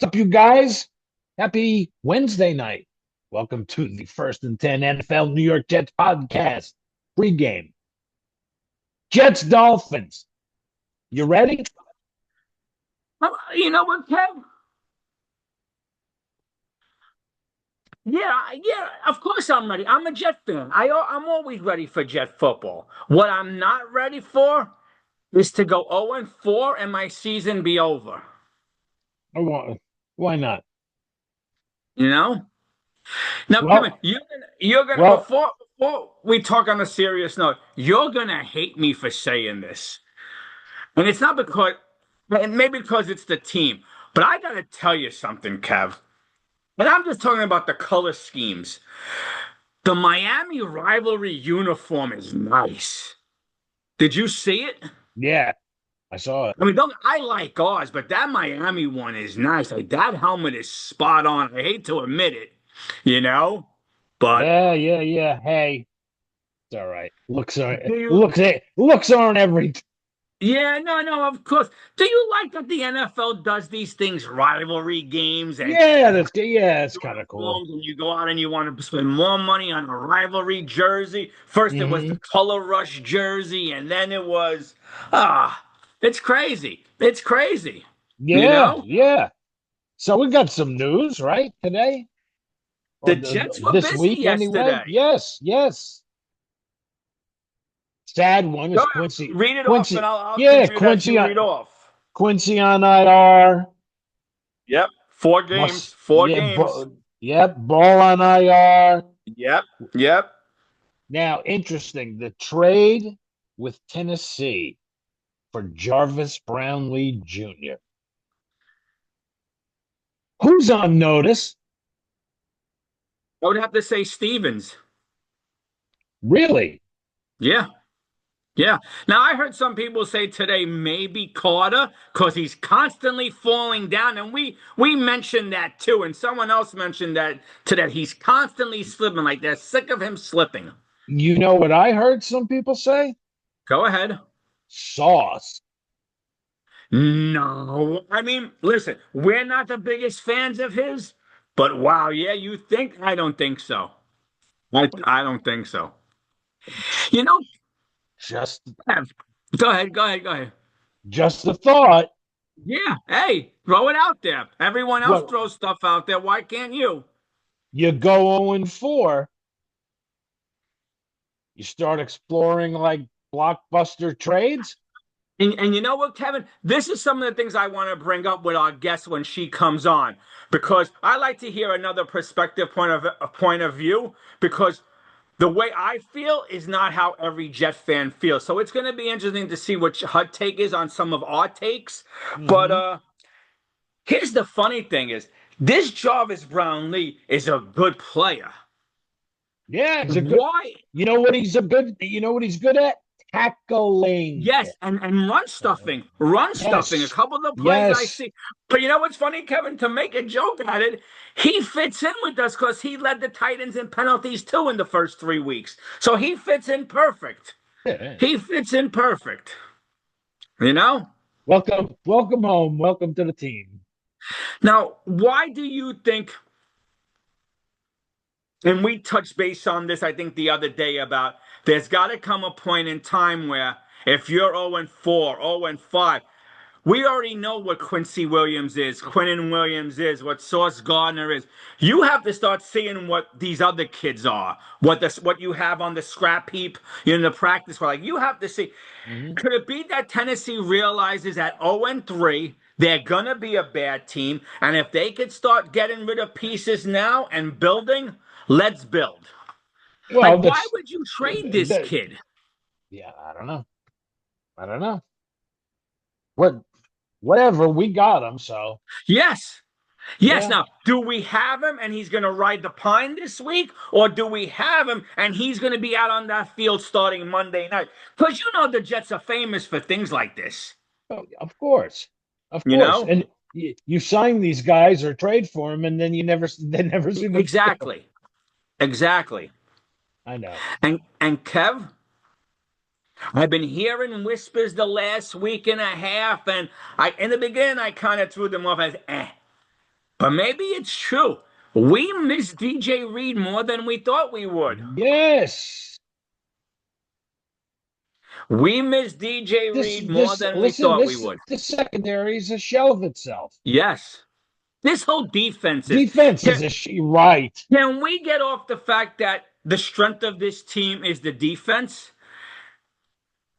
What's up, you guys? Happy Wednesday night. Welcome to the First and 10 NFL New York Jets podcast. Pregame. Jets Dolphins. You ready? You know what, Kev? Yeah, of course I'm ready. I'm a Jet fan. I'm always ready for Jet football. What I'm not ready for is to go 0-4 and my season be over. Why not? You know? Now, Kevin, Well, you're gonna well, before we talk on a serious note, you're gonna hate me for saying this. And it's not because and maybe because it's the team, but I gotta tell you something, Kev. And I'm just talking about the color schemes. The Miami rivalry uniform is nice. Did you see it? yeah, I saw it. I mean, don't I like ours, but that Miami one is nice. Like that helmet is spot on. I hate to admit it, you know, but Yeah. Hey, it's all right. do you? Looks aren't everything. Yeah, no, of course. Do you like that the NFL does these things, rivalry games and It's kind of cool. uniforms, and you go out and you want to spend more money on a rivalry jersey? First, it was the Hmm. color rush jersey, and then it was ah, it's crazy. It's crazy. You know, Yeah. So we got some news, right, today? the Or Jets were this busy week anyway? yesterday. Yes. Sad one Go is ahead, Quincy. read it off, and Quincy, I'll yeah, contribute as you read off. Quincy on IR. Yep, four games, Must, four yeah, games. Ball on IR. Yep, yep. Now, interesting, the trade with Tennessee for Jarvis Brownlee Jr. Who's on notice? I would have to say Stevens. Really? Yeah. Yeah. Now I heard some people say today maybe Carter because he's constantly falling down, and we mentioned that too, and someone else mentioned that today he's constantly slipping, like they're sick of him slipping. You know what I heard some people say? Go ahead. Sauce. No, I mean, listen, we're not the biggest fans of his, but wow, yeah, you think? I don't think so. I don't think so. You know, Just go ahead. just a thought. Yeah, hey, throw it out there. Everyone else What throws stuff out there. Why can't you? you go 0-4, you start exploring like blockbuster trades? And you know what, Kevin? This is some of the things I want to bring up with our guest when she comes on, because I like to hear another perspective, point of view, because the way I feel is not how every Jet fan feels. So it's going to be interesting to see what her take is on some of our takes. But Hmm. here's the funny thing: is this Jarvis Brownlee is a good player. Yeah, it's a good. Why? You know what he's good at? Tackling. Yes, and run stuffing, run stuffing. A Yes. couple of the plays I Yes. see. But you know what's funny, Kevin? To make a joke at it, he fits in with us because he led the Titans in penalties too in the first 3 weeks. So he fits in perfect. Yeah. He fits in perfect. You know? Welcome home. Welcome to the team. Now, why do you think, and we touched base on this, I think, the other day about there's got to come a point in time where if you're 0-4, 0-5, we already know what Quincy Williams is, Quinnen Williams is, what Sauce Gardner is. You have to start seeing what these other kids are, what you have on the scrap heap in the practice. Like you have to see. Mhm. Could it be that Tennessee realizes at 0-3 they're gonna be a bad team, and if they could start getting rid of pieces now and building, let's build. Like, Well, why that's would you trade this that. kid? Yeah, I don't know. I don't know. What Whatever, we got him. So Yes. Yes. yeah. Now, do we have him and he's going to ride the pine this week? Or do we have him and he's going to be out on that field starting Monday night? Because you know the Jets are famous for things like this. Oh, of course, of You course. know? And you sign these guys or trade for them, and then they never seem to. Exactly. Exactly. I know. And Kev, I've been hearing whispers the last week and a half, and I in the beginning I kind of threw them off as eh. But maybe it's true. We miss DJ Reed more than we thought we would. Yes. We miss DJ Reed more than we thought we would. This secondary is a shell of itself. Yes. This whole defense is. Defense is right. Can we get off the fact that the strength of this team is the defense?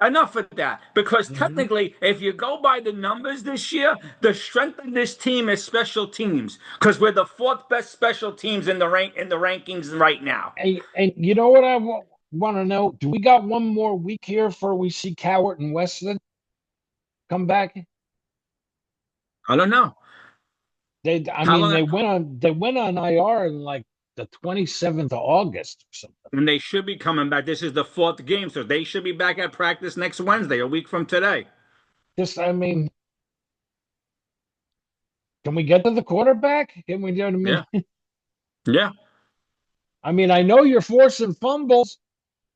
Enough of that. Because technically, if you go by the numbers this year, the strength of this team is special teams. Because we're the fourth best special teams in the rankings right now. And you know what I want to know? Do we got one more week here before we see Cowart and Weston come back? I don't know. They went on IR in like the 27th of August or something. And they should be coming back. This is the fourth game, so they should be back at practice next Wednesday, a week from today. Can we get to the quarterback? Can we do what I mean? Yeah. Yeah. I mean, I know you're forcing fumbles,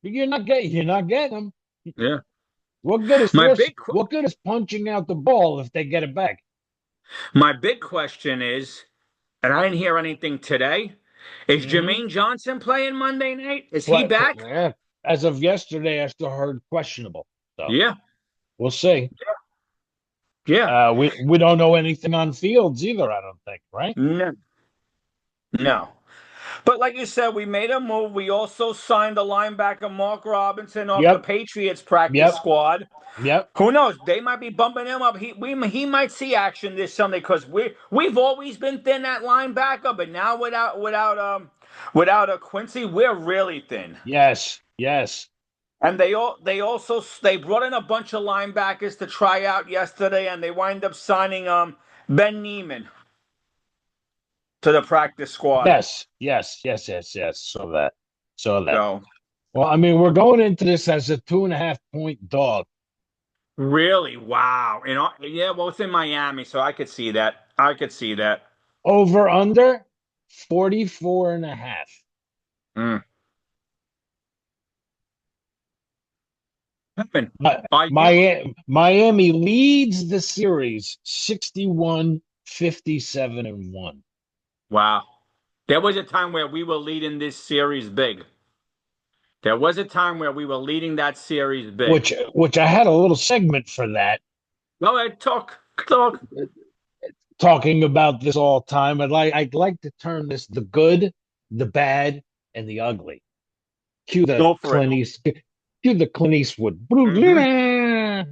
but you're not getting them. Yeah. What good is punching out the ball if they get it back? My big question is, and I didn't hear anything today, is Jermaine Johnson playing Monday night? Is he back? Yeah. As of yesterday, I still heard questionable. So yeah. We'll see. Yeah. We don't know anything on Fields either, I don't think, right? No. No. But like you said, we made a move. We also signed the linebacker Mark Robinson off the Patriots practice squad. Yep. Who knows? They might be bumping him up. He might see action this Sunday because we've always been thin at linebacker, but now without a Quincy, we're really thin. Yes. Yes. And they brought in a bunch of linebackers to try out yesterday, and they wind up signing Ben Neiman to the practice squad. Yes. Saw that. So, well, I mean, we're going into this as a 2.5-point dog. Really? Wow. Well, it's in Miami, so I could see that. Over under 44.5. Miami leads the series 61-57-1. Wow. There was a time where we were leading this series big. Which I had a little segment for that. Go ahead, talk. Talking about this all time. I'd like to term this the good, the bad, and the ugly. Cue the Clint Eastwood. Okay.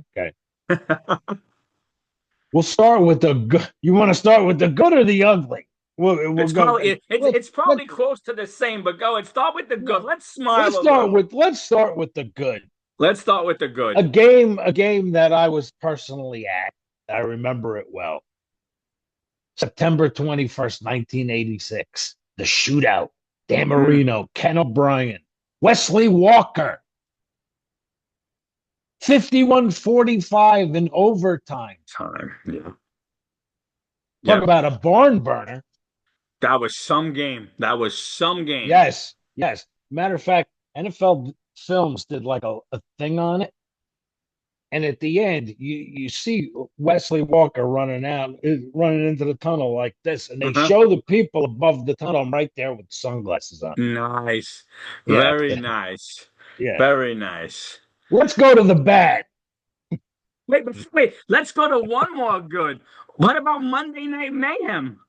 We'll start with the good. You want to start with the good or the ugly? It's probably close to the same, but go ahead. Start with the good. Let's smile. Let's start with the good. Let's start with the good. A game that I was personally at. I remember it well. September 21st, 1986. The shootout. Dan Marino, Ken O'Brien, Wesley Walker. 51-45 in overtime. Yeah. Talk about a barn burner. That was some game. Yes. Matter of fact, NFL Films did like a thing on it. And at the end, you see Wesley Walker running into the tunnel like this. And they show the people above the tunnel right there with sunglasses on. Nice. Yeah. Very nice. Yeah. Very nice. Let's go to the bad. Wait. Let's go to one more good. What about Monday Night Mayhem?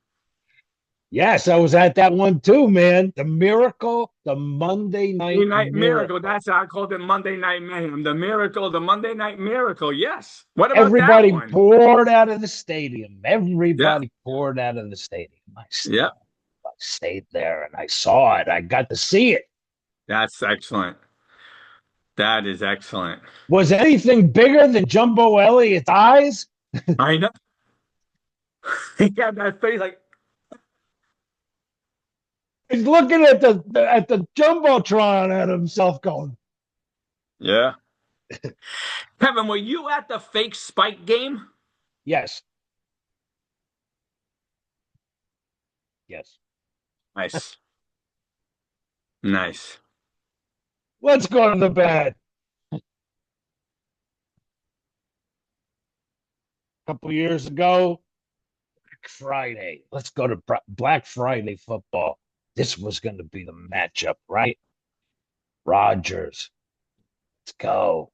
Yes, I was at that one too, man. The Miracle, the Monday Night Miracle. That's how I called it, Monday Night Mayhem. The Miracle, the Monday Night Miracle. Yes. What about everybody that one? poured out of the stadium. Poured out of the stadium. I stayed there and I saw it. I got to see it. That's excellent. That is excellent. Was anything bigger than Jumbo Elliott's eyes? I know. He got that face like. He's looking at the Jumbotron at himself going. Yeah. Kevin, were you at the fake Spike game? Yes. Nice. Nice. Let's go to the bad. A couple years ago, Friday. Let's go to Black Friday football. This was going to be the matchup, right? Rodgers. Let's go.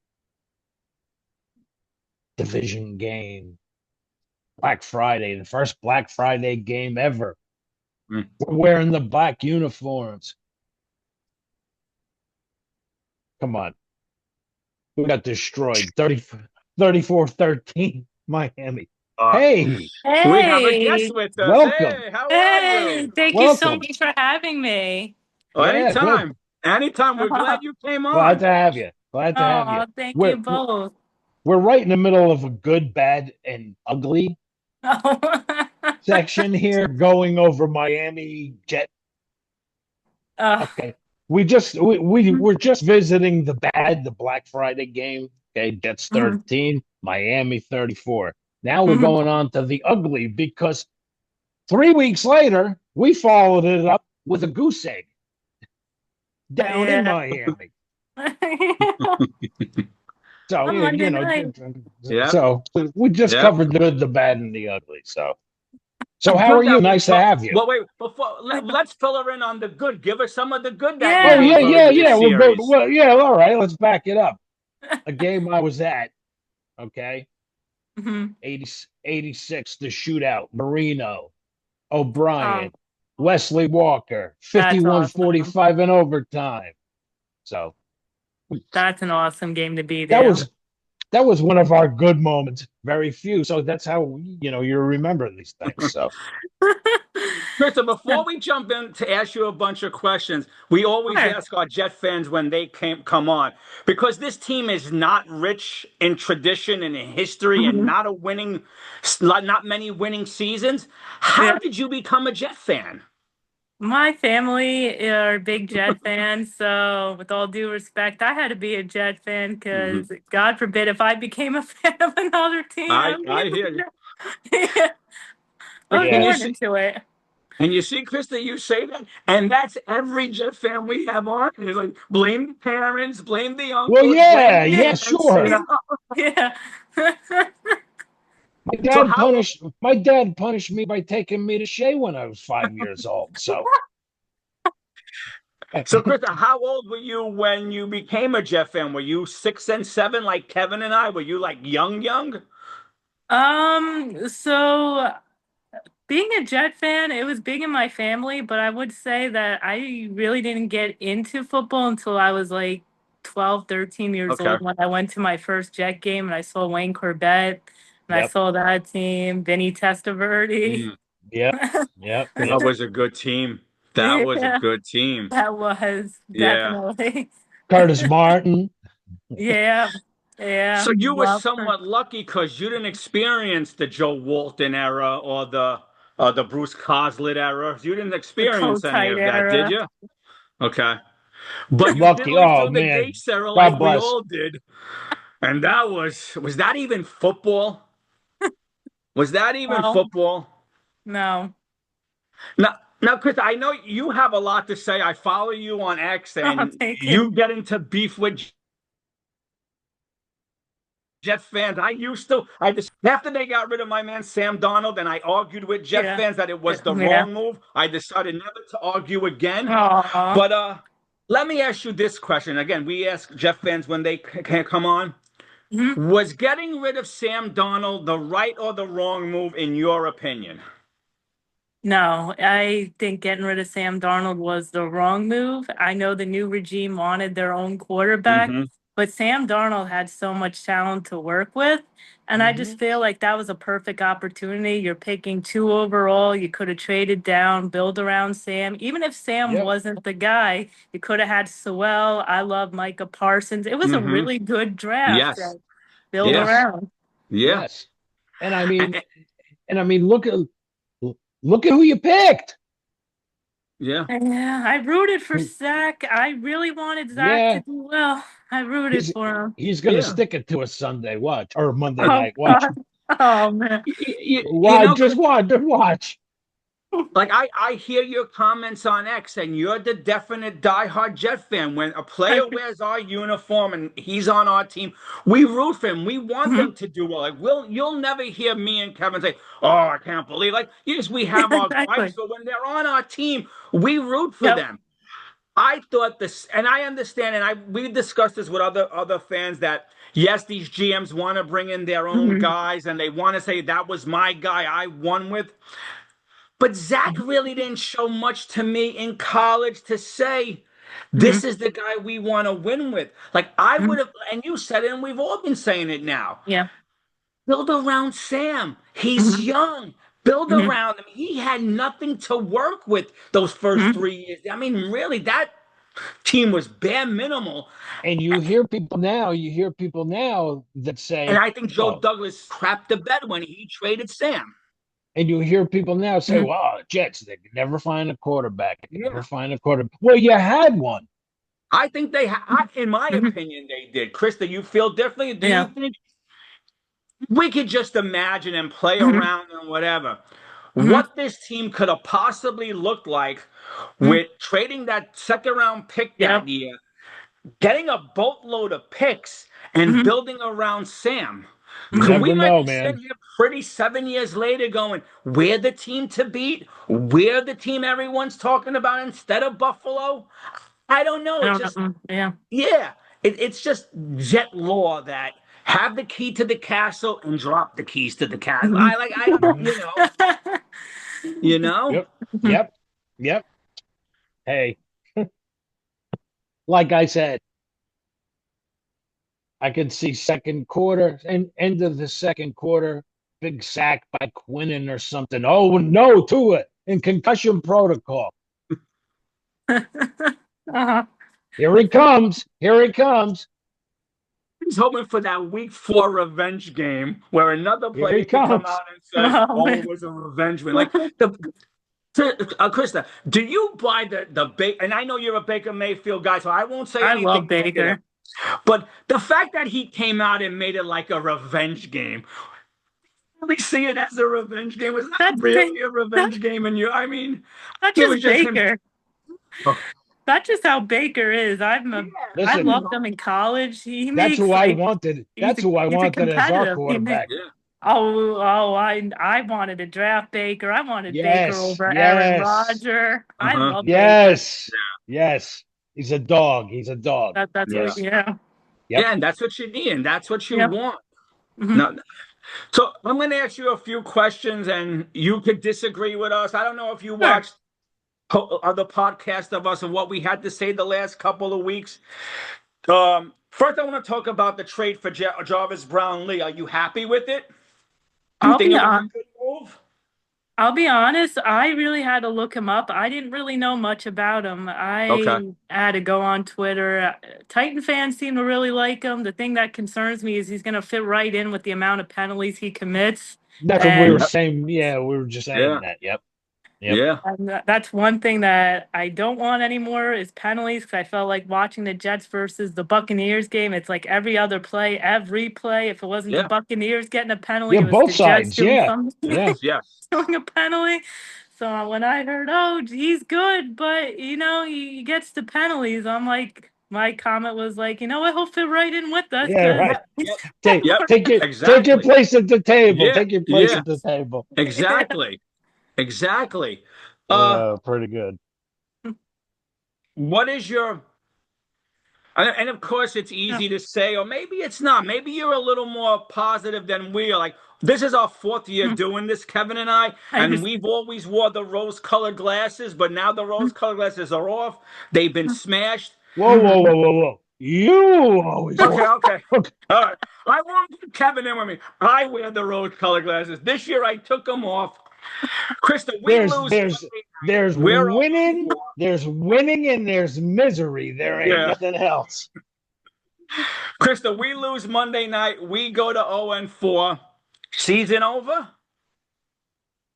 Division game. Black Friday, the first Black Friday game ever. Mm. We're wearing the black uniforms. Come on. We got destroyed 34-13 Miami. Uh, Hey, we have a guest Hey, with us. welcome. Hey, how are hey, you? thank you so Welcome. much for having me. Oh, Yeah, good. anytime. Anytime. We're glad you came Glad on. to have you. Glad to have you. Oh, thank you We're both. we're right in the middle of a good, bad, and ugly section here, going over Miami Jet. uh, Okay, we're just visiting the bad, the Black Friday game. Okay, Jets mhm, 13, Miami 34. Now we're mhm. going on to the ugly because 3 weeks later we followed it up with a goose egg down in Yeah. Miami. So On Monday night. Yep. so we just Yep. covered the good, the bad, and the ugly. So how are Good you? that we Nice to fought. have you. Well, wait, before let's fill her in on the good. Give us some of the good that Oh Yeah. yeah, you've yeah, heard yeah. this We'll go. series. Well, yeah. All right. Let's back it up. A game I was at. Okay. Mhm. 80, 86, the shootout. Marino, Oh, O'Brien, Wesley Walker, that's awesome. 51-45 in overtime. So That's an awesome game to be that there. was that was one of our good moments. Very few. So that's how you remember these things. So Krista, before we jump in to ask you a bunch of questions, we always Sure. ask our Jet fans when they come on because this team is not rich in tradition and in history and Mhm. not many winning seasons. How Yeah. did you become a Jet fan? My family are big Jet fans, so with all due respect, I had to be a Jet fan Hmm. because God forbid if I became a fan of another team, I would I hear you. yeah, I was And yeah, you born see, into it. Krista, you say that, and that's every Jet fan we have on. It's like blame the parents, blame the well, uncles, blame yeah, the yeah, aunts. You sure. know. Yeah. So how My dad punished me by taking me to Shea when I was 5 years old. So So, Krista, how old were you when you became a Jet fan? Were you 6 and 7 like Kevin and I? Were you like young, young? So being a Jet fan, it was big in my family, but I would say that I really didn't get into football until I was like 12, 13 years Okay. old when I went to my first Jet game and I saw Wayne Corbett and I yep, saw that team, Vinny Testaverde. Mm, yep, yep, that yep. was a good team. That was a Yeah, good team. that was Yeah. definitely. Curtis Martin. Yeah, yeah, So you were love her. somewhat lucky because you didn't experience the Joe Walton era or the Bruce Coslet era. You didn't The experience cold any tight of that, did era. you? Okay. But you did Lucky. live Oh through the man, Gates era like God we bless. all did. And that was that even football? Was that even Well, football? no. Now, Chris, I know you have a lot to say. I follow you on X, Oh, and thank you. you get into beef with Jet fans. I used to. I just after they got rid of my man Sam Donald, and I argued with Jet Yeah, fans that it was the yeah. wrong move. I decided never to argue again. Aw. But let me ask you this question again. We ask Jet fans when they can come on. Mhm. Was getting rid of Sam Donald the right or the wrong move in your opinion? No, I think getting rid of Sam Darnold was the wrong move. I know the new regime wanted their own quarterback, Hmm. but Sam Darnold had so much talent to work with. And I Hmm. just feel like that was a perfect opportunity. You're picking two overall. You could have traded down, build around Sam. Even if Sam Yep. wasn't the guy, you could have had Sewell. I love Micah Parsons. It was a Hmm. really good draft Yes. to build Yeah. Yes. around. Yeah. Yes. And I mean, look at who you picked. Yeah. Yeah, I rooted for Zach. I really wanted Zach to Yeah, do well. I rooted he's for him. he's gonna Yeah. stick it to a Sunday. Watch or Monday Oh night. Watch. God. Oh man. You know, Just watch. Just watch. Like I hear your comments on X, and you're the definite diehard Jet fan. When a player wears our uniform and he's on our team, we root for him. We want Mhm. them to do well. Like you'll never hear me and Kevin say, "Oh, I can't believe." Like yes, we Yeah, have our gripes, exactly. but when they're on our team, we root for Yep. them. I thought this, and I understand, and we discussed this with other fans that yes, these GMs want to bring in their own Mhm. guys, and they want to say that was my guy I won with. But Zach really didn't show much to me in college to say, this Mhm. is the guy we want to win with. Like I would Mhm. have, and you said it, and we've all been saying it now. Yeah. Build around Sam. He's Mhm. young. Build Mhm. around him. He had nothing to work with those first Mhm. 3 years. I mean, really, that team was bare minimal. And you hear people now that And say, I think Joe oh, Douglas crapped the bed when he traded Sam. and you hear people now say, Mhm. well, Jets, they can never find a quarterback. They can never Yeah. find a quarterback. Well, you had one. I think in my Mhm. opinion, they did. Krista, you feel differently? Do you Yeah. think we could just imagine and play Mhm. around and whatever? Mhm. What this team could have possibly looked like Mhm. with trading that second round pick that Yep. year, getting a boatload of picks, and Mhm. building around Sam. You Mhm. We never might know, be sitting man. here pretty 7 years later going, we're the team to beat. We're the team everyone's talking about instead of Buffalo. I don't know. I It's don't know. just, Yeah. yeah, it's just jet law that have the key to the castle and drop the keys to the castle. Mhm. I don't, Mhm. you know. Yep. Mhm. Yep. Yep. Hey, like I said, I can see second quarter and end of the second quarter, big sack by Quinnen or something. Oh no, to it in concussion protocol. Uh-huh. Here he comes. Here he comes. He's hoping for that week 4 revenge game where another Here he player could come comes. out and say, Oh "Oh, it man. was a revenge win." Like Krista, do you buy the Baker? And I know you're a Baker Mayfield guy, so I won't say I love anything negative. Baker. But the fact that he came out and made it like a revenge game, really see it as a revenge game? Was that That's really ba- a that, revenge game? And I mean, that's it was just just him. Baker. Oh, That's just how Baker is. I Listen, loved him in college. He that's who makes I like wanted. That's who I he's a wanted as our competitive. He makes quarterback. yeah, I wanted to draft Baker. I wanted Baker Yes, over Aaron yes, Rodgers. I uh-huh. love Baker. yes, yes. He's a dog. He's a dog. That's what Yeah. Yes. yeah. Yep. Yeah, and that's what you need, and that's what you Yep. want. Hmm. No, so I'm going to ask you a few questions, and you could disagree with us. I don't know if you Sure. watched other podcasts of us and what we had to say the last couple of weeks. First, I want to talk about the trade for Jarvis Brown Lee. Are you happy with it? Do you I'll think be it was on a good move? I'll be honest, I really had to look him up. I didn't really know much about him. Okay. I had to go on Twitter. Titan fans seem to really like him. The thing that concerns me is he's going to fit right in with the amount of penalties he commits. That's what we were And Yep. saying. Yeah, we were just saying Yeah. that. Yep. Yep. Yeah. that's one thing that I don't want anymore is penalties because I felt like watching the Jets versus the Buccaneers game. It's like every play. If it wasn't the Yeah. Buccaneers getting a penalty, Yeah, it was both the Jets sides. doing Yeah. something. Yeah. Yes. Yes. Doing a penalty. So when I heard, oh, he's good, but he gets the penalties, I'm like, my comment was like, you know what, he'll fit right in with us Yeah, because right. Yep. Yep. Take Yep. take your Exactly. place at the table. Yeah. Take your place Yeah. at the table. Exactly. Exactly. Uh, Pretty good. what is your and of course, it's easy to say, or maybe it's not. Maybe you're a little more positive than we are. Like, this is our 4th year doing this, Kevin and I, I and just we've always wore the rose-colored glasses, but now the rose-colored glasses are off. They've been smashed. Whoa, whoa, whoa, whoa, whoa. You always Okay, want. okay. Okay. All right. I won't put Kevin in with me. I wear the rose-colored glasses. This year, I took them off. Krista, we There's lose there's Monday night. there's We're 0 winning, 4. there's winning, and there's misery. There ain't Yeah. nothing else. Krista, we lose Monday night. We go to 0-4. Season over?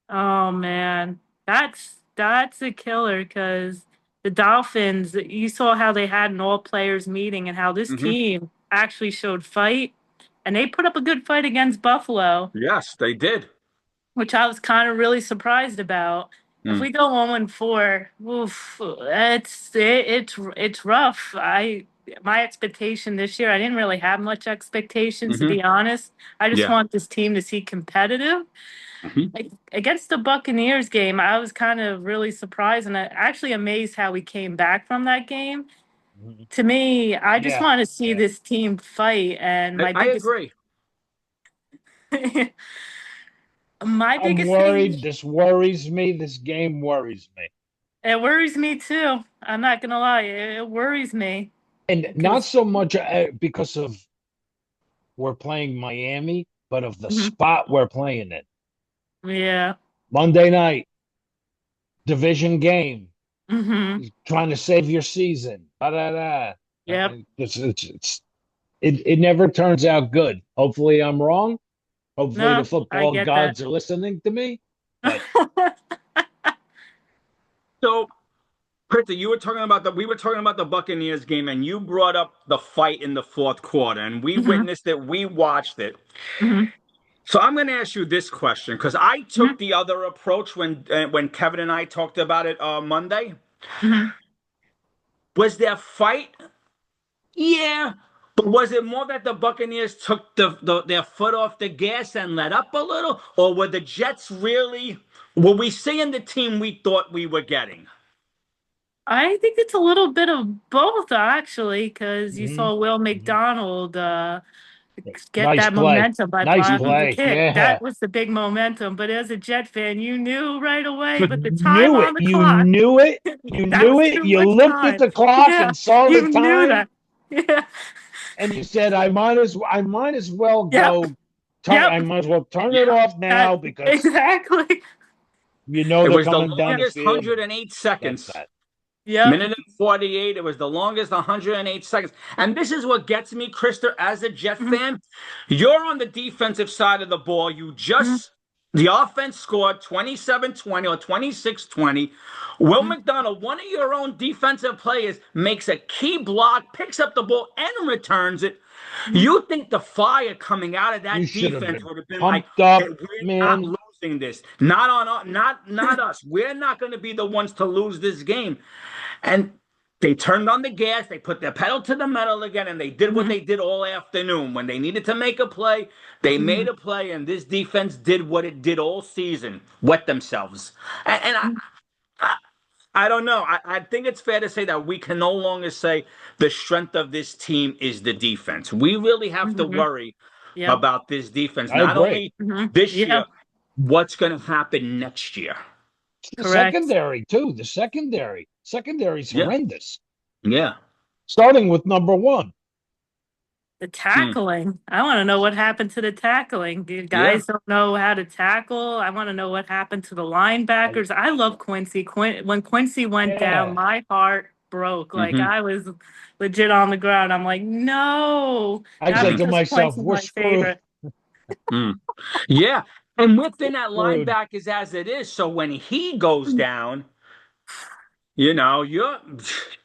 oh man, that's a killer because the Dolphins, you saw how they had an all players meeting and how this Hmm. team actually showed fight and they put up a good fight against Buffalo, Yes, they did. which I was kind of really surprised about. If we go 1-4, oof, it's rough. My expectation this year, I didn't really have much expectations to be honest. I just Yeah. want this team to see competitive. Like, against the Buccaneers game, I was kind of really surprised and actually amazed how we came back from that game. To me, I just Yeah. want to see Yeah. this team fight, and I agree. my I'm biggest thing, worried. This worries me. This game worries me. it worries me too. I'm not gonna lie, it worries me And not because so much because of we're playing Miami, but of the Mhm. spot we're playing in. Yeah. Monday night, division game, Mm-hmm. trying to save your season. Da, da, da. Yep. It never turns out good. Hopefully, I'm wrong. Hopefully, the No, I football get that. gods are listening to me. But So, Krista, we were talking about the Buccaneers game, and you brought up the fight in the fourth quarter, and we hmm witnessed it, we watched it. hmm So I'm going to ask you this question because I took the other approach when Kevin and I talked about it Monday. hmm Was there fight? Yeah. But was it more that the Buccaneers took their foot off the gas and let up a little? Or were the Jets really, were we seeing the team we thought we were getting? I think it's a little bit of both, actually, because you mhm, saw Will mhm. McDonald get Nice that play. momentum by Nice blocking the play. kick. Yeah. That was the big momentum. But as a Jet fan, you knew right away. You But the time knew on it. the You clock, knew it. You that knew was it. too You much looked at time. the clock Yeah, and saw the you knew time, that. Yeah, and you said, I might as well yep, go turn yep. I might as well turn it Yeah. off That now because exactly. you know It they're was the coming down the longest field. 108 That's seconds. that. Yep. Minute and 48. It was the longest 108 seconds. And this is what gets me, Krista, as a Jet Mhm, fan. You're on the defensive side of the ball. mhm, The offense scored 27-20 or 26-20. Will mhm, McDonald, one of your own defensive players, makes a key block, picks up the ball, and returns it. mhm, You think the fire coming out of You that should have defense been would have been like, pumped hey, up, we're not man. losing this. Not on not us. We're not going to be the ones to lose this game. And they turned on the gas, they put their pedal to the metal again, and they did what mhm, they did all afternoon. When they needed to make a play, they made mhm, a play, and this defense did what it did all season, wet themselves. mhm, I, I don't know. I think it's fair to say that we can no longer say the strength of this team is the defense. We really have to mhm. worry Yep. about this defense, I not agree. only this Yeah. year, what's going to happen next year. The Correct. secondary too. The secondary's Yeah, horrendous. yeah. Starting with number one. The Mm, tackling. I want to know what happened to the tackling. The yeah. guys don't know how to tackle. I want to know what happened to the I, linebackers. I love Quincy. When Quincy went down, yeah. my heart broke. Like, Hmm. I was legit on the ground. I'm like, no, I not said Hmm. to because myself, Quincy's we're my screwed. favorite. Mm. Yeah. And within that Screwed. linebackers as it is, so when he goes down, you know, you're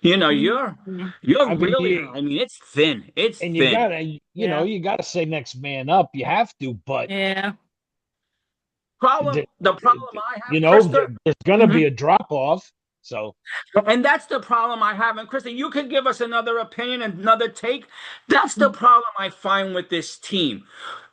you know, you're Mhm. you're I mean, really I mean, it's thin. It's and you thin. gotta, Yeah. you gotta say next man up. You have to, but Yeah. The problem I have, there, Krista, there's gonna hmm be a drop off. So and that's the problem I have. And Krista, you could give us another opinion, another take. That's the problem I find with this team.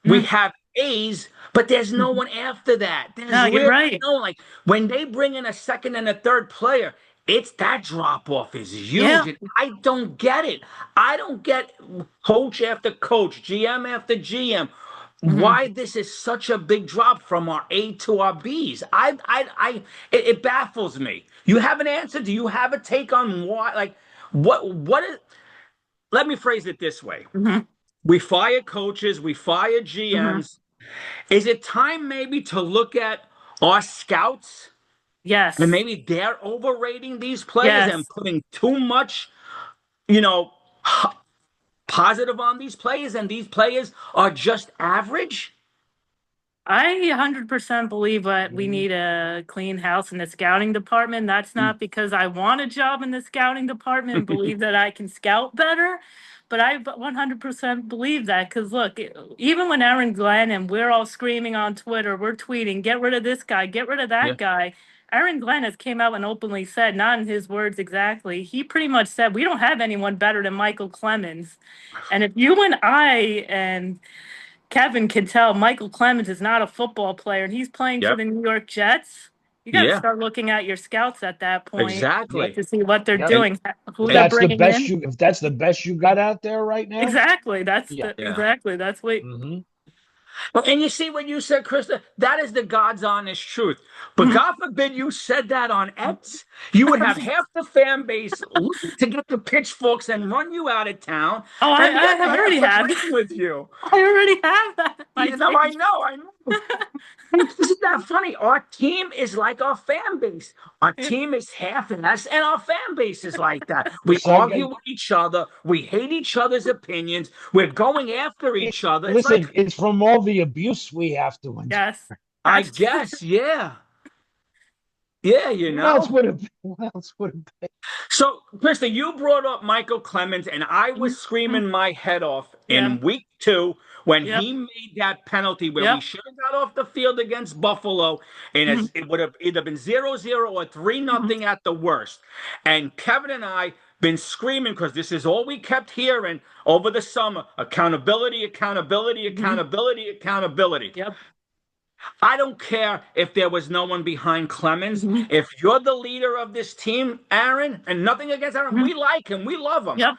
We have A's, but there's no one after that. There's No, you're really right. no like when they bring in a second and a third player, it's that drop off is huge. Yeah. And I don't get it. I don't get coach after coach, GM after GM. hmm Why this is such a big drop from our A to our B's? It baffles me. You have an answer? Do you have a take on why? Like, what is? Let me phrase it this way: hmm we fire coaches, we fire hmm GMs. Is it time maybe to look at our scouts and Yes. maybe they're overrating these players and Yes. putting too much, you know, positive on these players, and these players are just average? I 100% believe that we mhm, need a clean house in the scouting department. That's not because I want a job in the scouting department and believe that I can scout better, but I 100% believe that because look, even when Aaron Glenn and we're all screaming on Twitter, we're tweeting, get rid of this guy, get rid of Yeah. that guy. Aaron Glenn has came out and openly said, not in his words exactly, he pretty much said, we don't have anyone better than Michael Clemens. And if you and I and Kevin can tell Michael Clemens is not a football player and he's playing for Yep. the New York Jets, you got to Yeah. start looking at your scouts at that point Yep. Exactly. to see what they're Yep. And doing, who If they're that's the bringing best in. if that's the best you got out there right now. Exactly. That's Yeah. that's what. Mm-hmm. And you see what you said, Krista? That is the God's honest truth. But God forbid you said that on X. You would have half the fan base looking to get the pitchforks and run you out of town, Oh, and the I other have already half had. agreeing with you. I already have that. You know, I know, I know. Isn't that funny? Our team is like our fan base. Our team is half-assed, and our fan base is like that. We argue with each other. We hate each other's opinions. We're going after each other. It's Listen, like, it's from all the abuse we have to endure. Yes. I guess, yeah. Yeah, you What else know. would it? What else would it be? So, Krista, you brought up Michael Clemens, and I was screaming my head off Yeah. in week 2 when Yep. he made that penalty where we Yep. should have got off the field against Buffalo, and it would have either been 0-0 or 3-0 at the worst. And Kevin and I been screaming because this is all we kept hearing over the summer: accountability, accountability, accountability, accountability. Yep. I don't care if there was no one behind Clemens. If you're the leader of this team, Aaron, and nothing against Aaron, we like him, we love him. Yep.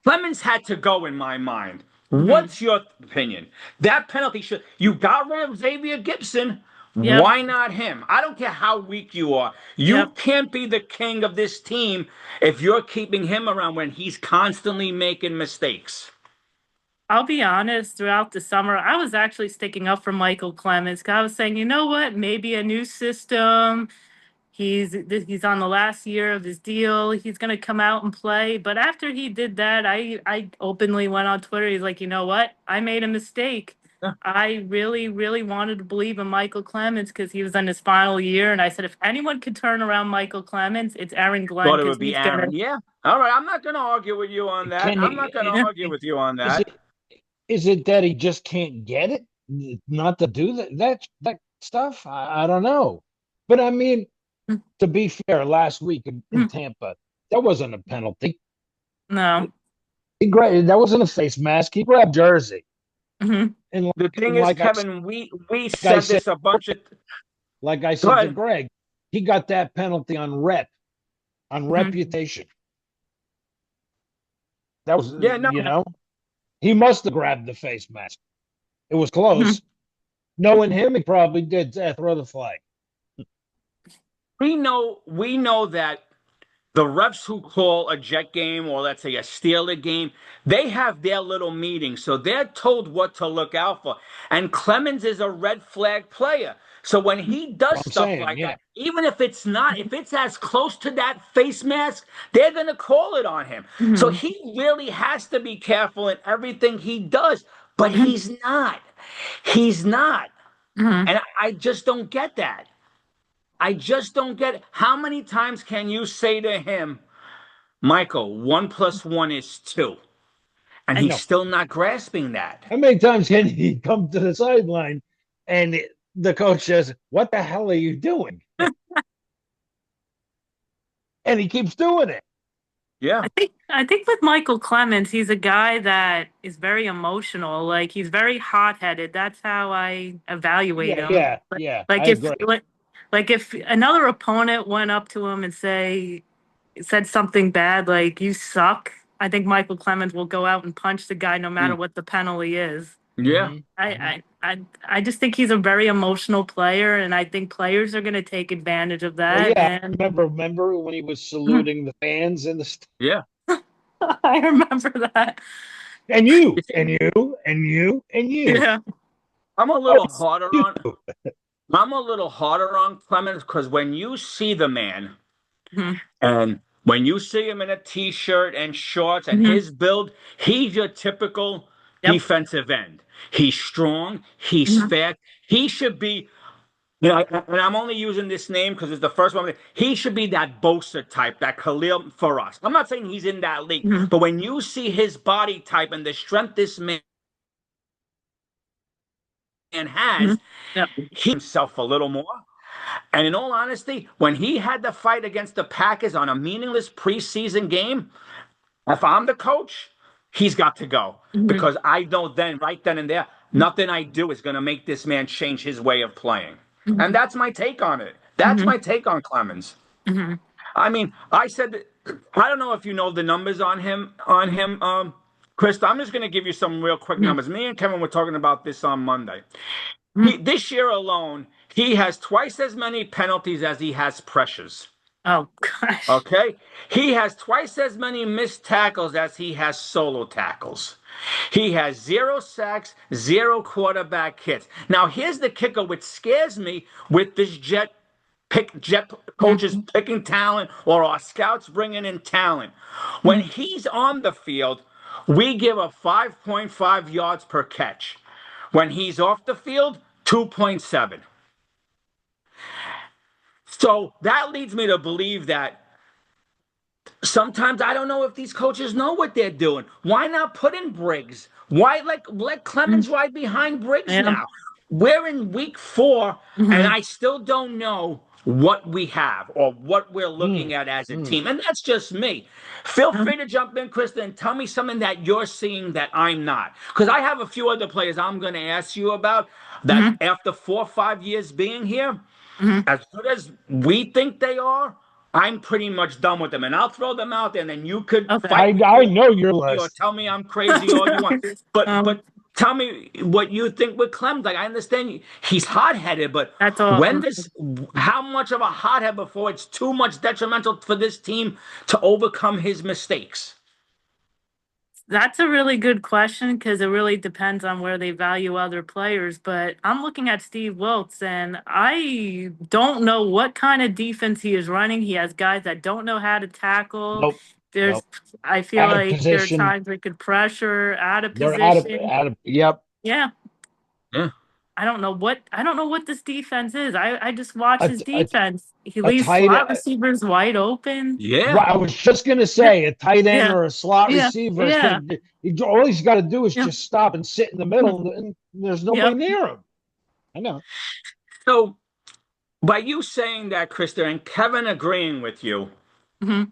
Clemens had to go in my mind. What's your opinion? That penalty should, you got rid of Xavier Gibson. Yep. Why not him? I don't care how weak you are. You can't be the king of this team if you're keeping him around when he's constantly making mistakes. I'll be honest, throughout the summer, I was actually sticking up for Michael Clemens. I was saying, you know what, maybe a new system. He's on the last year of his deal. He's going to come out and play. But after he did that, I openly went on Twitter. He's like, you know what? I made a mistake. Yeah. I really, really wanted to believe in Michael Clemens because he was in his final year. And I said, if anyone could turn around Michael Clemens, it's Aaron Glenn. Thought it would be Aaron. Yeah. All right. I'm not going to argue with you on that. I'm not going to argue with you on that. Is it that he just can't get it? Not to do that stuff? I don't know. But I mean, to be fair, last week in Tampa, that wasn't a penalty. No. That wasn't a face mask. He grabbed jersey. And the thing is, Kevin, we said this a bunch of. Like I said to Greg, he got that penalty on reputation. That was, you know, he must have grabbed the face mask. It was close. Knowing him, he probably did throw the flag. We know that the refs who call a Jet game or let's say a Steeler game, they have their little meeting, so they're told what to look out for. And Clemens is a red flag player. So when he does stuff like that, even if it's as close to that face mask, they're going to call it on him. So he really has to be careful in everything he does, but he's not. He's not. And I just don't get that. I just don't get it. How many times can you say to him, Michael, 1 + 1 is 2? And he's still not grasping that. How many times can he come to the sideline and the coach says, what the hell are you doing? And he keeps doing it. Yeah. I think with Michael Clemens, he's a guy that is very emotional. Like, he's very hot-headed. That's how I evaluate him. Yeah. Like if another opponent went up to him and said something bad, like, you suck, I think Michael Clemens will go out and punch the guy no matter what the penalty is. Yeah. I just think he's a very emotional player, and I think players are going to take advantage of that. And remember when he was saluting the fans in the yeah. I remember that. And you, and you, and you, and you. Yeah. I'm a little harder on Clemens because when you see the man and when you see him in a t-shirt and shorts and his build, he's your typical defensive end. He's strong. He's fast. He should be, you know, and I'm only using this name because it's the first one. He should be that Bosa type, that Khalil for us. I'm not saying he's in that league, but when you see his body type and the strength this man has, he himself a little more. And in all honesty, when he had to fight against the Packers on a meaningless preseason game, if I'm the coach, he's got to go. Mhm. Because I know then, right then and there, nothing I do is going to make this man change his way of playing. And Mhm. that's my take on it. That's Mhm. my take on Clemens. Mhm. I mean, I said that, I don't know if you know the numbers on him, Chris. I'm just going to give you some real quick Mhm. numbers. Me and Kevin were talking about this on Monday. Mhm. This year alone, he has twice as many penalties as he has pressures. Oh gosh. Okay? He has twice as many missed tackles as he has solo tackles. He has 0 sacks, 0 quarterback hits. Now, here's the kicker, which scares me with this jet coaches Mhm. picking talent or our scouts bringing in talent. When Mhm. he's on the field, we give a 5.5 yards per catch. When he's off the field, 2.7. So that leads me to believe that sometimes I don't know if these coaches know what they're doing. Why not put in Briggs? Why let Mhm. Clemens ride behind Briggs Yeah. now? We're in week 4, and Mhm. I still don't know what we have or what we're Mm, looking at as a mm. team. And that's just me. Feel Mhm. free to jump in, Krista, and tell me something that you're seeing that I'm not. Because I have a few other players I'm going to ask you about that Mhm. after 4 or 5 years being here, Mhm. as good as we think they are, I'm pretty much done with them. And I'll throw them out there, and then you could Okay. fight me I all know your or list. tell me I'm crazy all you want. But um, but tell me what you think with Clem's. Like I understand he's hot headed, but that's all. when this how much of a hothead before it's too much detrimental for this team to overcome his mistakes? That's a really good question because it really depends on where they value other players. But I'm looking at Steve Wilkes, and I don't know what kind of defense he is running. He has guys that don't know how to tackle. Nope. There's, Nope. I feel Out of like there are position. times we could pressure out of They're position. out of yep. Yeah, Yeah. I don't know what this defense is. I just watch A, his a, defense. He a leaves tight slot receivers wide open. Yeah. Right, I was just gonna Yeah, say a tight end yeah, or a slot yeah, receiver. yeah, All he's got to do is yeah. just stop and sit in the middle, and there's nobody Yep. near him. I know. So by you saying that, Krista, and Kevin agreeing with you, Mhm.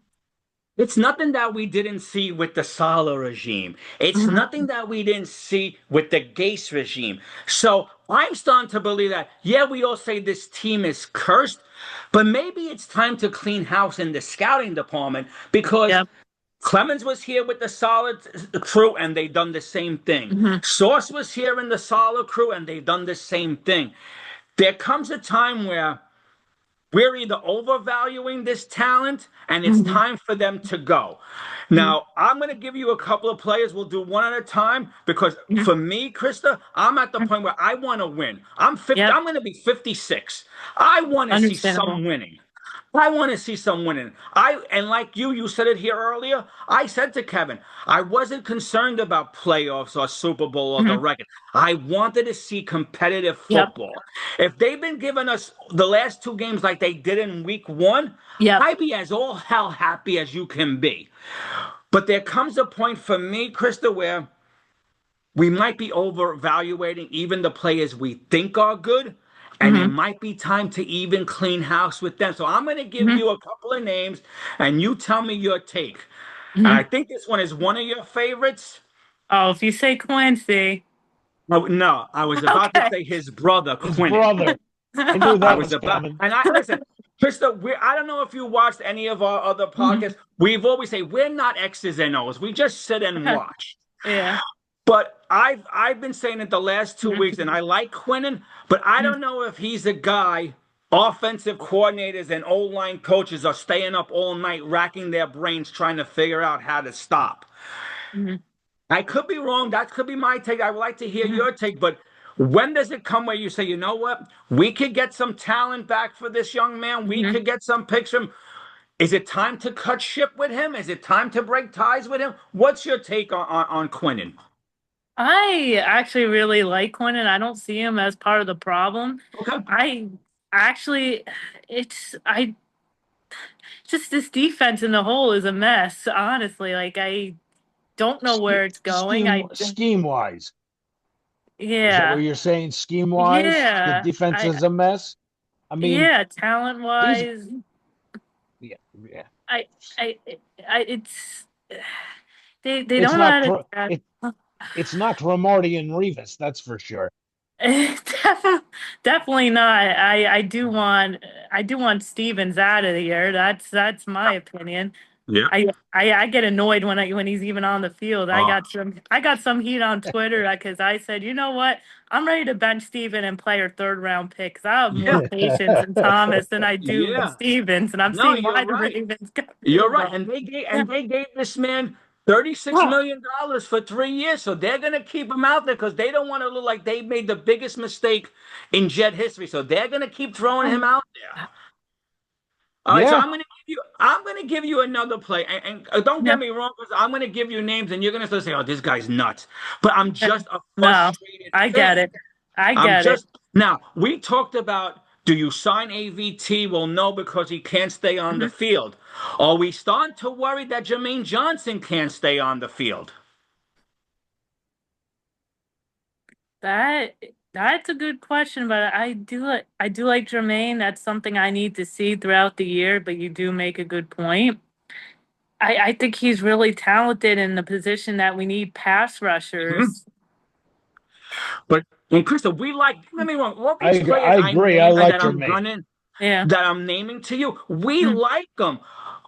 it's nothing that we didn't see with the Sala regime. It's Mhm. nothing that we didn't see with the Gase regime. So I'm starting to believe that, yeah, we all say this team is cursed, but maybe it's time to clean house in the scouting department because Yep. Clemens was here with the solid crew and they done the same thing. Mhm. Sauce was here in the solid crew and they done the same thing. There comes a time where we're either overvaluing this talent and it's Mhm. time for them to go. Mhm. Now, I'm going to give you a couple of players. We'll do one at a time because Mhm. for me, Krista, I'm at the Mhm. point where I want to win. I'm 50, Yep. I'm going to be 56. I want to see Understandable. some winning. I want to see some winning. And like you said it here earlier. I said to Kevin, I wasn't concerned about playoffs or Super Bowl or the Mhm. record. I wanted to see competitive Yep. football. If they've been giving us the last 2 games like they did in week 1, Yep. I'd be as all hell happy as you can be. But there comes a point for me, Krista, where we might be overvaluating even the players we think are good, and it Mhm. might be time to even clean house with them. So I'm going to give Mhm. you a couple of names, and you tell me your take. And I Mhm. think this one is one of your favorites. Oh, if you say Quincy, Oh, no, I was about to okay. say his brother, His Quinnen. brother. I knew I that was was about, coming. and I listen, Krista. I don't know if you watched any of our other Mhm. podcasts. We've always say we're not X's and O's. We just sit and watch. Yeah. But I've been saying it the last 2 weeks, and Mhm. I like Quinnen, but I Mhm. don't know if he's a guy. Offensive coordinators and O-line coaches are staying up all night, racking their brains trying to figure out how to stop. Mhm. I could be wrong. That could be my take. I would like to hear Mhm. your take, but when does it come where you say, you know what? We could get some talent back for this young man. We Mhm. could get some picks from him. Is it time to cut ship with him? Is it time to break ties with him? What's your take on Quinnen? I actually really like Quinn, and I don't see him as part of the problem. Okay. I actually, it's I just this defense in the whole is a mess. Honestly, like I don't know where it's going. Scheme wise. Is that what Yeah, you're saying? Scheme wise, the yeah. defense is a mess. I mean, Yeah, these, talent-wise, yeah, yeah. I, I, it's they It's don't know not how to tackle. it's not Cromartie and Rivas, that's for sure. Definitely not. I do want Stevens out of here. That's my opinion. Yeah. I get annoyed when he's even on the field. I Oh, got some heat on Twitter because I said, you know what? I'm ready to bench Steven and play our third round pick because I have more yeah, patience in Thomas than I do with yeah. Stevens, and I'm No, seeing you're why the right. Ravens got rid You're of right. him. And they gave this man $36 million for 3 years. So they're gonna keep him out there because they don't want to look like they made the biggest mistake in Jet history. So they're gonna keep throwing him out there. All right, so Yeah. I'm gonna give you another play, and don't Yeah. get me wrong, because I'm gonna give you names, and you're gonna start saying, "Oh, this guy's nuts." But I'm just a No, frustrated I get fan. it. I I'm get it. just now. We talked about, do you sign AVT? Well, no, because he can't stay on the Mhm. field. Are we starting to worry that Jermaine Johnson can't stay on the field? That that's a good question, but I do like Jermaine. That's something I need to see throughout the year, but you do make a good point. I think he's really talented in the position that we need pass Mhm. rushers. But and Krista, don't get me wrong. All these I players I agree. I name and like Jermaine. Yeah. that I'm naming to you, we Mm. like them.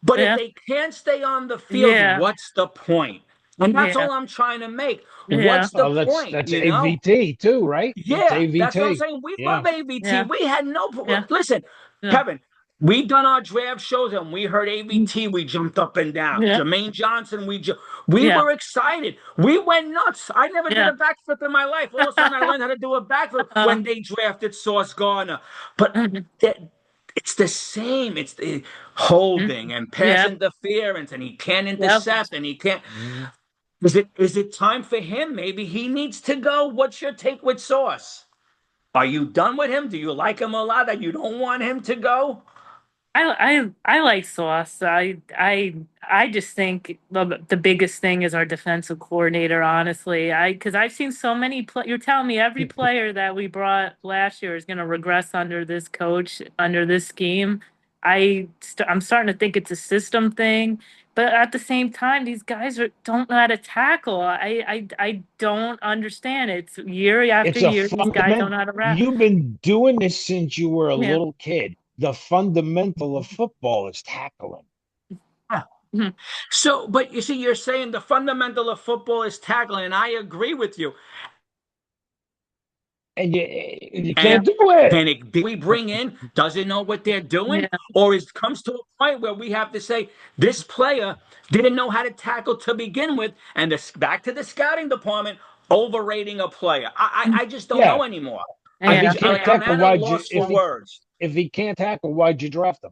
But if Yeah. they can't stay on the field, Yeah. what's the point? And that's Yeah. all I'm trying to make. Yeah. What's the Oh, point, that's you know? AVT too, right? That's Yeah, that's what I'm AVT. saying. We love Yeah. AVT. Yeah. We had Yeah. listen, Yeah. Kevin. We done our draft shows and we heard Mm. AVT. We jumped up and down. Yeah. Jermaine Johnson. We Yeah. were excited. We went nuts. I never did Yeah. a backflip in my life. All of a sudden, I learned how to do a backflip Uh, when they drafted Sauce Gardner. But mhm. that, it's the same. It's the Mhm. holding and pass Yeah. interference, and he can't Yeah. intercept, and he can't. Mhm. Is it time for him? Maybe he needs to go. What's your take with Sauce? Are you done with him? Do you like him a lot that you don't want him to go? I like Sauce. I just think the biggest thing is our defensive coordinator. Honestly, because I've seen so many play. You're telling me every player that we brought last year is going to regress under this coach, under this scheme. I'm starting to think it's a system thing, but at the same time, these guys don't know how to tackle. I don't understand. It's year after It's a year. These guys don't fundament. know how to rap. You've been doing this since you were a Yeah. little kid. The fundamental of football is tackling. Huh. Mhm. So, but you see, you're saying the fundamental of football is tackling, and I agree with you. And you And Yeah. can't do it. panic we bring in doesn't know what they're doing, Yeah. or it comes to a point where we have to say this player didn't know how to tackle to begin with, and back to the scouting department overrating a player. I just don't Yeah. know anymore. If he Yeah. can't I'm tackle, at a loss for words. if he can't tackle, why'd you draft him?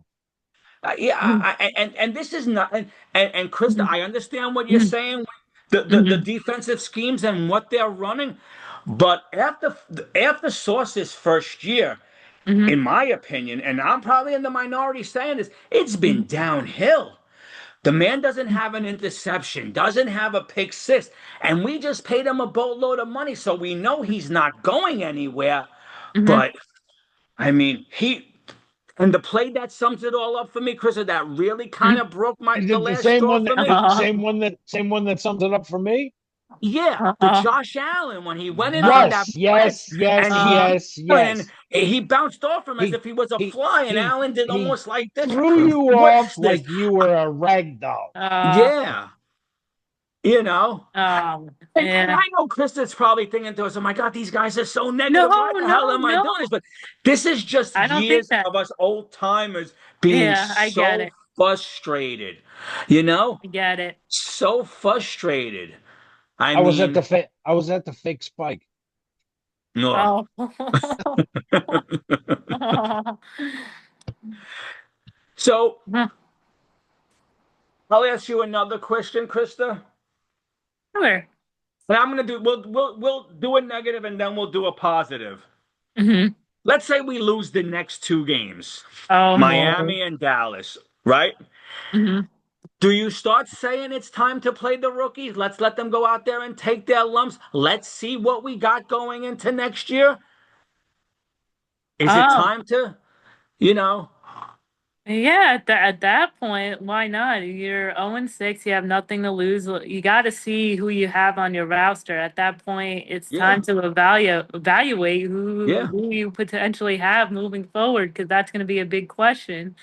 Yeah, Mhm. and this is not and Krista, Mhm. I understand what you're Mhm. saying, the Mhm. defensive schemes and what they're running, but after Sauce's first year, Mhm. in my opinion, and I'm probably in the minority saying this, it's been Mhm. downhill. The man doesn't have an interception, doesn't have a pick six, and we just paid him a boatload of money, so we know he's not going anywhere. Mhm. But I mean, and the play that sums it all up for me, Chris, that really kind Mhm. of broke Is the it the last same straw one? for me. Same one that sums it up for me? Yeah, the Uh, Josh Allen when he went in on that Yes, blitz yes, yes, and he yes, and yes. he bounced off him as He if he was a he fly, and he Allen did he almost like this. threw you What off is this? like you were a rag doll. Yeah, you know. And yeah. I know Krista's probably thinking to us, "Oh my God, these guys are so No, negative. Why the hell no, am I doing no. this?" But this is just I don't think years that. of us old timers being Yeah, I get so it. frustrated. You know, I get it. so frustrated. I I was at mean, the I was at the fake spike. no. Oh. So I'll ask you another question, Krista. Sure. And I'm gonna do we'll do a negative and then we'll do a positive. Mhm. Let's say we lose the next two games, Oh, Lord. Miami and Dallas, right? Mhm. Do you start saying it's time to play the rookies? Let's let them go out there and take their lumps. Let's see what we got going into next year. Is it Oh, time to? you know? Yeah, at that point, why not? You're 0-6, you have nothing to lose. You got to see who you have on your roster. At that point, it's Yeah, time to evaluate yeah. who you potentially have moving forward, because that's going to be a big question.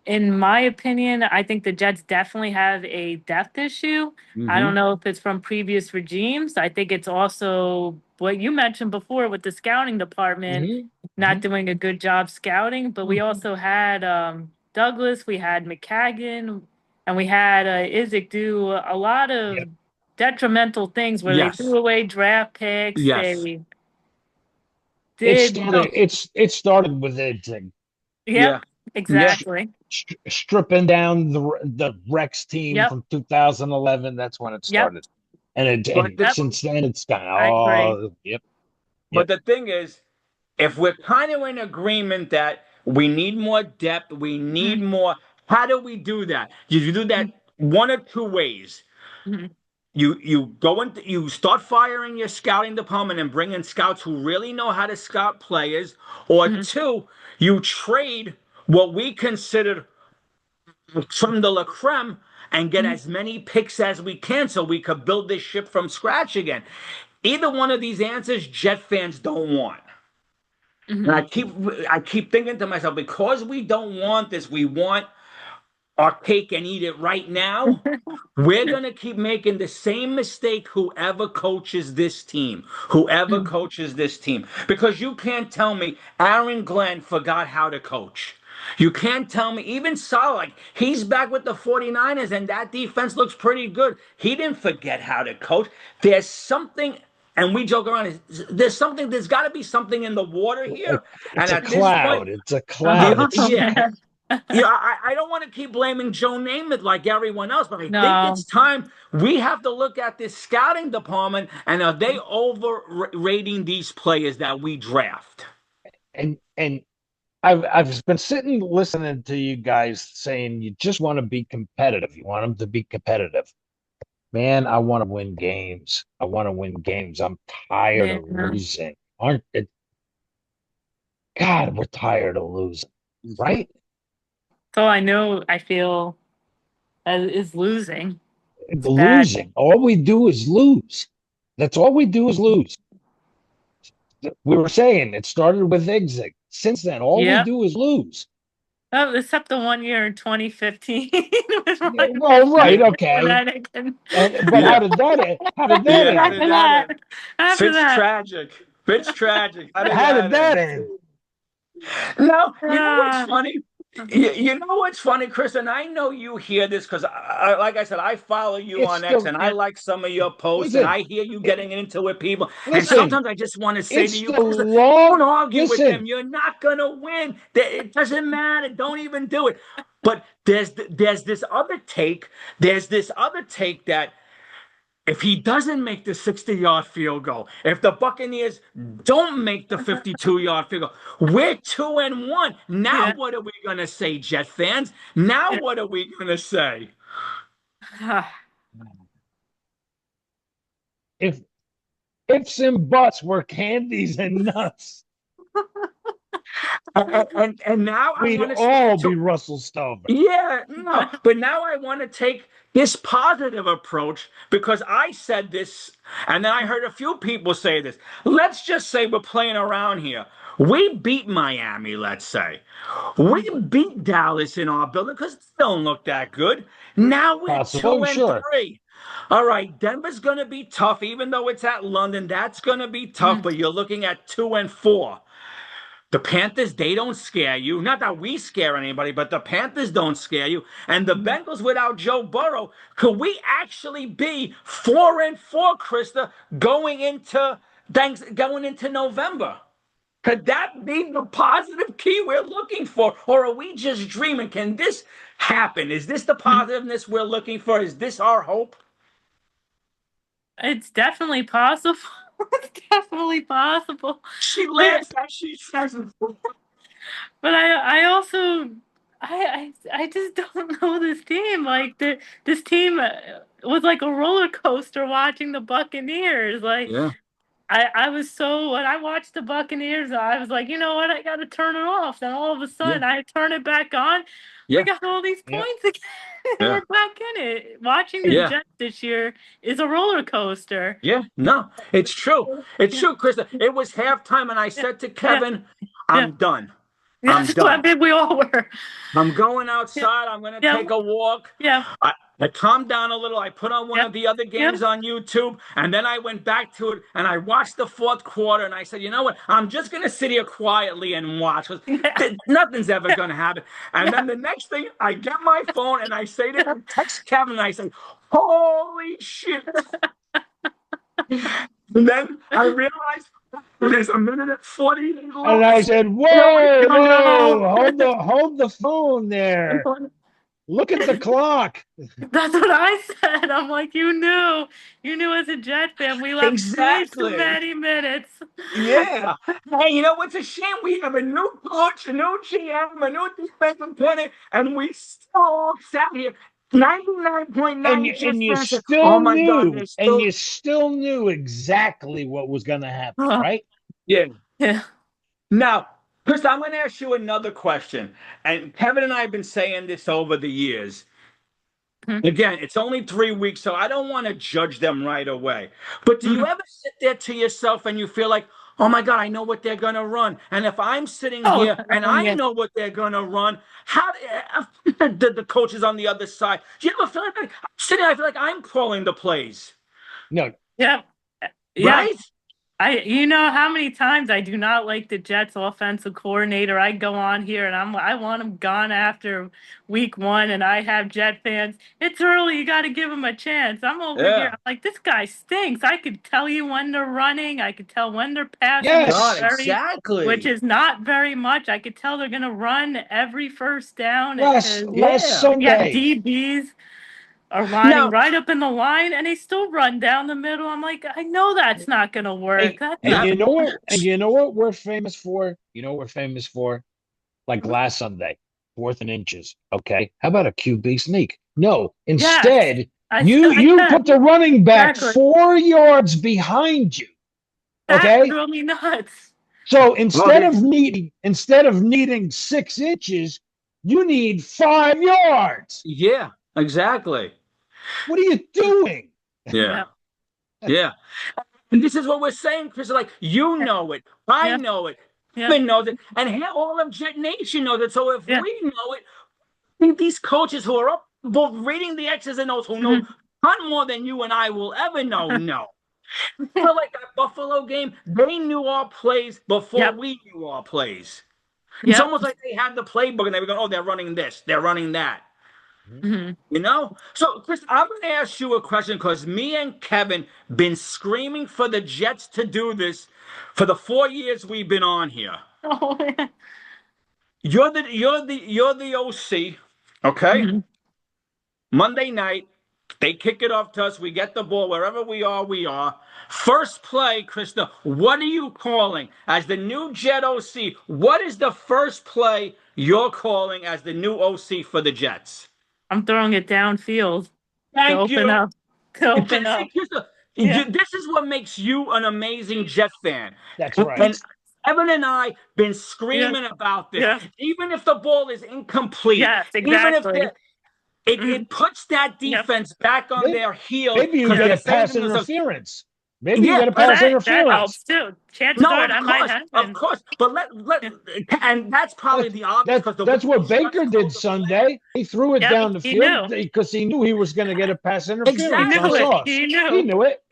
In my opinion, I think the Jets definitely have a depth issue. I don't Mm-hmm. know if it's from previous regimes. I think it's also what you mentioned before with the scouting department Hmm. not doing a good job scouting. But we also had Douglas, we had McCagan, and we had Isaac do a lot Yeah. of detrimental things where they Yes, threw away draft picks. yes. They did, It started with Ed. yep, Yeah, yeah. exactly. Stripping down the Rex team Yep, from 2011. That's when it yep, started, and But the, yep. since then it's kind of I agree. yep, but yep. the thing is, if we're kind of in agreement that we need more depth, we need Mhm, more, how do we do that? You do that one or two ways. mhm, You go into you start firing your scouting department and bring in scouts who really know how to scout players, or mhm, two, you trade what we consider creme de la creme and get mhm, as many picks as we can so we could build this ship from scratch again. Either one of these answers, Jet fans don't want. And mhm. I keep thinking to myself, because we don't want this, we want our cake and eat it right now. We're going to keep making the same mistake, whoever coaches this team, whoever Mhm, coaches this team. Because you can't tell me Aaron Glenn forgot how to coach. You can't tell me, even Salah, like, he's back with the 49ers and that defense looks pretty good. He didn't forget how to coach. There's something, and we joke around, there's got to be something in the water here. And It's a at this point, cloud. It's a yeah, cloud. It's yeah. Yeah, I don't want to keep blaming Joe Namath like everyone else, but I think No, it's time we have to look at this scouting department and are they overrating these players that we draft? and I've been sitting listening to you guys saying you just want to be competitive. You want them to be competitive. Man, I want to win games. I want to win games. I'm tired yeah. of losing. Aren't it? God, we're tired of losing, right? So I know I feel is losing. It's bad. Losing. All we do is lose. That's all we do is lose. We were saying it started with Exig. Since then, all we Yep. do is lose. Oh, except the one year in 2015 with Yeah, Ryan well, right, okay. Fitzpatrick. And but Yeah, how did that yeah. How end? did After that that, end? after Fitz that, tragic. Fitz tragic. How did How did that that end? end? No, you know what's ah, funny? You know what's funny, Chris, and I know you hear this because, like I said, I follow you It's on X, the and I yeah. like some of your posts, and listen. I hear you It, getting into it with people. And listen. sometimes I just want to say to It's you, the Chris, long. don't argue with them. Listen. You're not gonna win. It doesn't matter. Don't even do it. But there's this other take. There's this other take that if he doesn't make the 60-yard field goal, if the Buccaneers don't make the 52-yard field goal, we're 2-1. Now Yeah. what are we gonna say, Jet fans? Now Yeah. what are we gonna say? Ah, If ifs and buts were candies and nuts, And now I we'd want to all so be Russell Stover. yeah, no, but now I want to take this positive approach because I said this, and then I heard a few people say this. Let's just say we're playing around here. We beat Miami, let's say. We beat Dallas in our building because they don't look that good. Now we're two Possible, and sure. three. All right, Denver's going to be tough, even though it's at London. That's going to be tough, mm, but you're looking at 2-4. The Panthers, they don't scare you. Not that we scare anybody, but the Panthers don't scare you. And the mm. Bengals without Joe Burrow, could we actually be 4-4, Krista, going into November? Could that be the positive key we're looking for? Or are we just dreaming? Can this happen? Is this the positiveness we're looking for? Is this our hope? It's definitely possible. It's definitely possible. She But laughs as she says it. I also I just don't know this team. Like this team was like a roller coaster watching the Buccaneers. Like Yeah. I was so when I watched the Buccaneers, I was like, you know what, I got to turn it off. Then all of a Yeah. sudden, I turn it back on. We Yeah. got all these Yeah. points again. Yeah. We're back in it. Watching the Yeah. Jets this year is a roller coaster. Yeah. No, it's true. It's Yeah, true, Krista. It was halftime, and I yeah, said to yeah, Kevin, yeah. I'm done. I'm Yes, I done. think we all were. I'm going Yeah, outside. I'm going to yeah, take a walk. yeah, I calmed down a little. I put on one yeah, of the other yeah. games on YouTube, and then I went back to it and I watched the fourth quarter. And I said, you know what? I'm just going to sit here quietly and watch because Yeah, nothing's ever yeah, going to happen. And yeah. then the next thing, I get my phone and I say to him, text Kevin, and I say, holy shit. And then I realized there's a minute and 40 And I left. said, And I'm like, whoa, oh whoa, no. hold the phone there. Look at the clock. That's what I said. I'm like, you knew as a Jet fan, we left way too Exactly. many minutes. Yeah. Hey, you know what's a shame? We have a new coach, a new GM, a new defensive coordinator, and we still sat here. 99.9 just And you fans said, oh still my God, knew, they're still. exactly what was going to happen, Oh, right? Yeah. yeah. Now, Chris, I'm going to ask you another question. And Kevin and I have been saying this over the years. Mhm. Again, it's only 3 weeks, so I don't want to judge them right away. But do you Mhm. ever sit there to yourself and you feel like, oh my God, I know what they're going to run. And if I'm sitting Oh, here and I yeah. know what they're going to run, how the coaches on the other side, do you ever feel like I'm sitting, I feel like I'm calling the plays, No, Yeah. Yeah. right? You know how many times I do not like the Jets offensive coordinator. I go on here and I want him gone after week one, and I have Jet fans. It's early, you got to give him a chance. I'm over here. Yeah. I'm like, this guy stinks. I could tell you when they're running. I could tell when they're passing, God, which exactly. is not very much. I could tell they're gonna run every first down because last Yeah. yeah, Sunday. DBs are lining Now, right up in the line and they still run down the middle. I'm like, I know that's not going to work. That's And not. no. you know what we're famous for? You know what we're famous for? Like last Sunday, 4th and inches. Okay. How about a QB sneak? No. Yes. Instead, I said you I can. put the running back Exactly. 4 yards behind you. That Okay. drove me nuts. So Well, instead of needing 6 inches, you need 5 yards. yeah, exactly. What are you doing? Yeah. Yeah. Yeah. And this is what we're saying, Chris. Like, you know it. I Yeah. know it. Yeah. Kevin knows it. And all of Jet Nation knows it. So if Yeah. we know it, I think these coaches who are up both reading the X's and O's, who know Mhm. ton more than you and I will ever know. So like that Buffalo game, they knew our plays before Yep. we knew our plays. It's Yep. almost like they had the playbook and they were going, oh, they're running this, they're running that. Hmm. You know? So, Chris, I'm going to ask you a question because me and Kevin been screaming for the Jets to do this for the 4 years we've been on here. Oh, yeah. You're the OC, okay? Mhm. Monday night, they kick it off to us. We get the ball wherever we are. We are. First play, Krista. What are you calling as the new Jet OC? What is the first play you're calling as the new OC for the Jets? I'm throwing it downfield to Thank open you. up. To open up. Yeah. This is what makes you an amazing Jet fan. That's And right. Evan and I been Yeah. screaming about this. Yeah. Even if the ball is incomplete, Yes, even if exactly. Mhm. it puts that Yep. defense back on Maybe, their heels maybe you because get they're a saying pass to themselves, interference. Maybe you yeah, get a Well, pass that interference. helps too. Chances no, are that might of happen. course. But let Yeah. and that's probably That's the obvious because the way that's what those refs Baker called did the play. Sunday. He threw it Yep, down the he field knew. because he knew he was going to get a pass He interference on knew Exactly. it. Sauce. He He knew. knew it.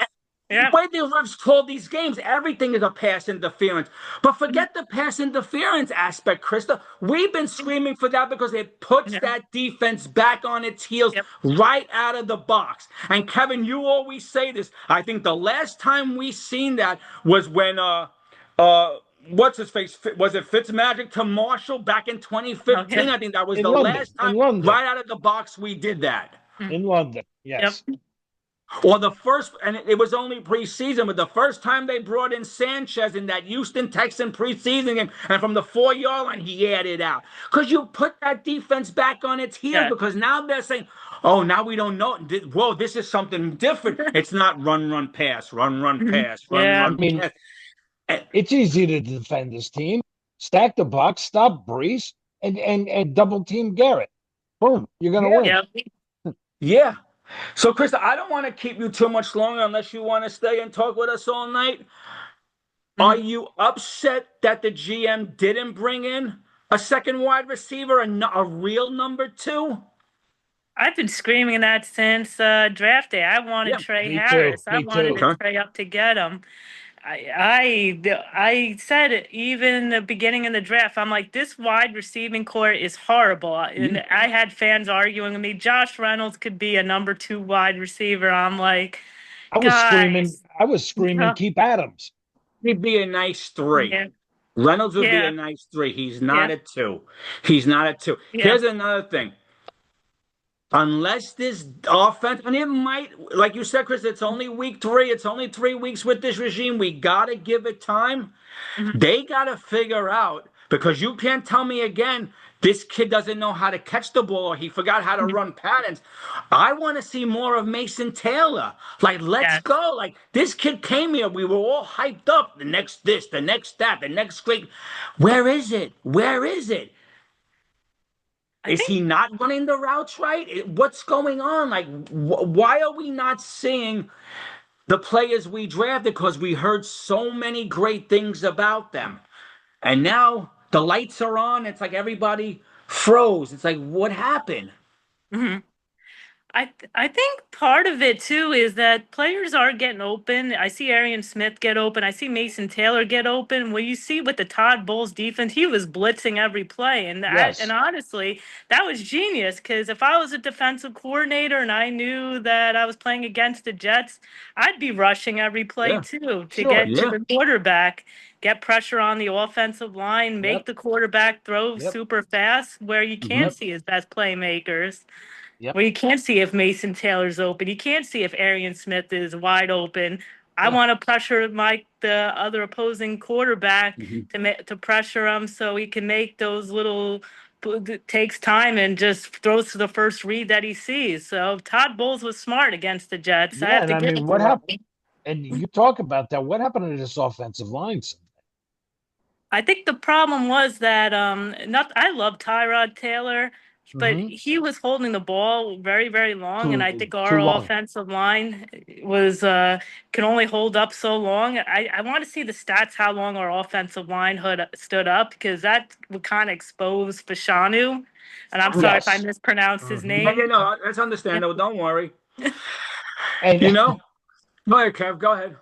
The Yeah. way the refs call these games, everything is a pass interference. But forget the pass interference aspect, Krista. We've been screaming for that because it puts Yeah. that defense back on its heels Yep. right out of the box. And Kevin, you always say this. I think the last time we seen that was when uh what's his face? Was it Fitzmagic to Marshall back in Oh, 2015? yeah. I think that was In the London. last In time London. right out of the box we did that. Mm. In London. Yep. Yes. Or the first, and it was only preseason, but the first time they brought in Sanchez in that Houston Texan preseason game, and from the 4-yard line, he had it out. Because you put that defense back on its heels, Yeah. because now they're saying, oh, now we don't know. Whoa, this is something different. It's not run, run, pass, run, run, pass, run, Yeah. I run, mean, pass. it's easy to defend this team. Stack the box, stop Brees, and double team Garrett. Boom, you're gonna Yeah, win. Yeah. yeah. So, Krista, I don't want to keep you too much longer unless you want to stay and talk with us all night. Are you upset that the GM didn't bring in a second wide receiver, a real number 2? I've been screaming that since draft day. I wanted Yeah. Trey Me too. Harris. I Me wanted too. to Okay. trade up to get him. I said it even in the beginning of the draft. I'm like, this wide receiving core is horrible, and I had fans arguing with me. Josh Reynolds could be a number 2 wide receiver. I'm like, I was screaming. guys, I was screaming. no, Keep Adams. He'd be a nice 3. yeah, Reynolds would be a yeah, nice 3. He's not yeah, a 2. He's not a 2. yeah. Here's another thing. Unless this offense, and it might, like you said, Chris, it's only week 3. It's only 3 weeks with this regime. We got to give it time. Mhm. They got to figure out, because you can't tell me again, this kid doesn't know how to catch the ball or he forgot how to run patterns. I want to see more of Mason Taylor. Like, let's Yes. go. Like, this kid came here. We were all hyped up. The next this, the next that, the next great. Where is it? Where is it? I Is think he not running the routes right? What's going on? Like, why are we not seeing the players we drafted? Because we heard so many great things about them. And now the lights are on. It's like everybody froze. It's like, what happened? mhm. I think part of it too is that players are getting open. I see Arian Smith get open. I see Mason Taylor get open. When you see with the Todd Bowles defense, he was blitzing every play, and Yes. honestly, that was genius. Because if I was a defensive coordinator and I knew that I was playing against the Jets, I'd be rushing every play Yeah. too to Sure. get to Yeah. the quarterback, get pressure on the offensive line, make Yep. the quarterback throw Yep. super fast where you can't Yep. see his best playmakers. Yep. Well, you can't see if Mason Taylor's open. You can't see if Arian Smith is wide open. I Yeah. want to pressure the other opposing quarterback Mhm. to pressure him so he can make those little takes time and just throws to the first read that he sees. So Todd Bowles was smart against the Jets. I Yeah. have And to I give mean, it what to happened? him. And you talk about that. What happened to this offensive line? I think the problem was that not I love Tyrod Taylor, but Mm-hmm. he was holding the ball very, very long, and I think our Too long. offensive line was can only hold up so long. I want to see the stats how long our offensive line stood up because that would kind of expose Fashanu. And I'm sorry if I Yes. mispronounced his Yeah, name. no, that's understandable. Don't worry. And You know? Go ahead, Kev. Go ahead.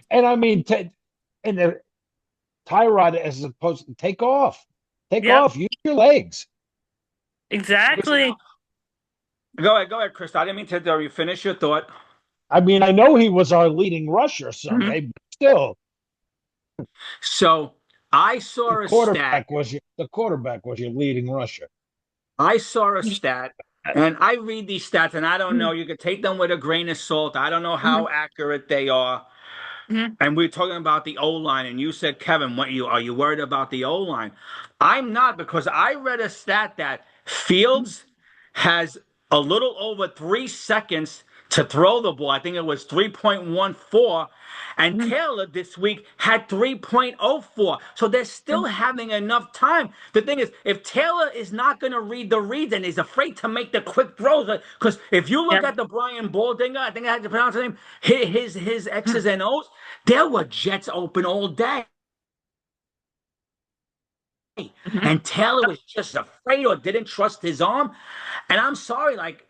and I mean, and the Tyrod as opposed to take off, Yep, use your legs. Listen, exactly. go ahead, Chris. I didn't mean to interrupt you. Finish your thought. I mean, I know he was our leading rusher Mhm. Sunday, but still, So I saw a stat. the quarterback was your leading rusher. I saw a stat, and I read these stats, and I don't know. You could take them with a grain of salt. I don't know how Mhm. accurate they are. Mhm. And we're talking about the O line, and you said, Kevin, what are you worried about the O line? I'm not, because I read a stat that Fields has a little over 3 seconds to throw the ball. I think it was 3.14. And Mhm. Taylor this week had 3.04. So they're still having enough time. The thing is, if Taylor is not going to read the reads and is afraid to make the quick throws, because if you look Yep. at the Brian Baldinger, I think I had to pronounce his name, his X's and O's, there were Jets open all day. Mhm. And Taylor was just afraid or didn't trust his arm. And I'm sorry, like,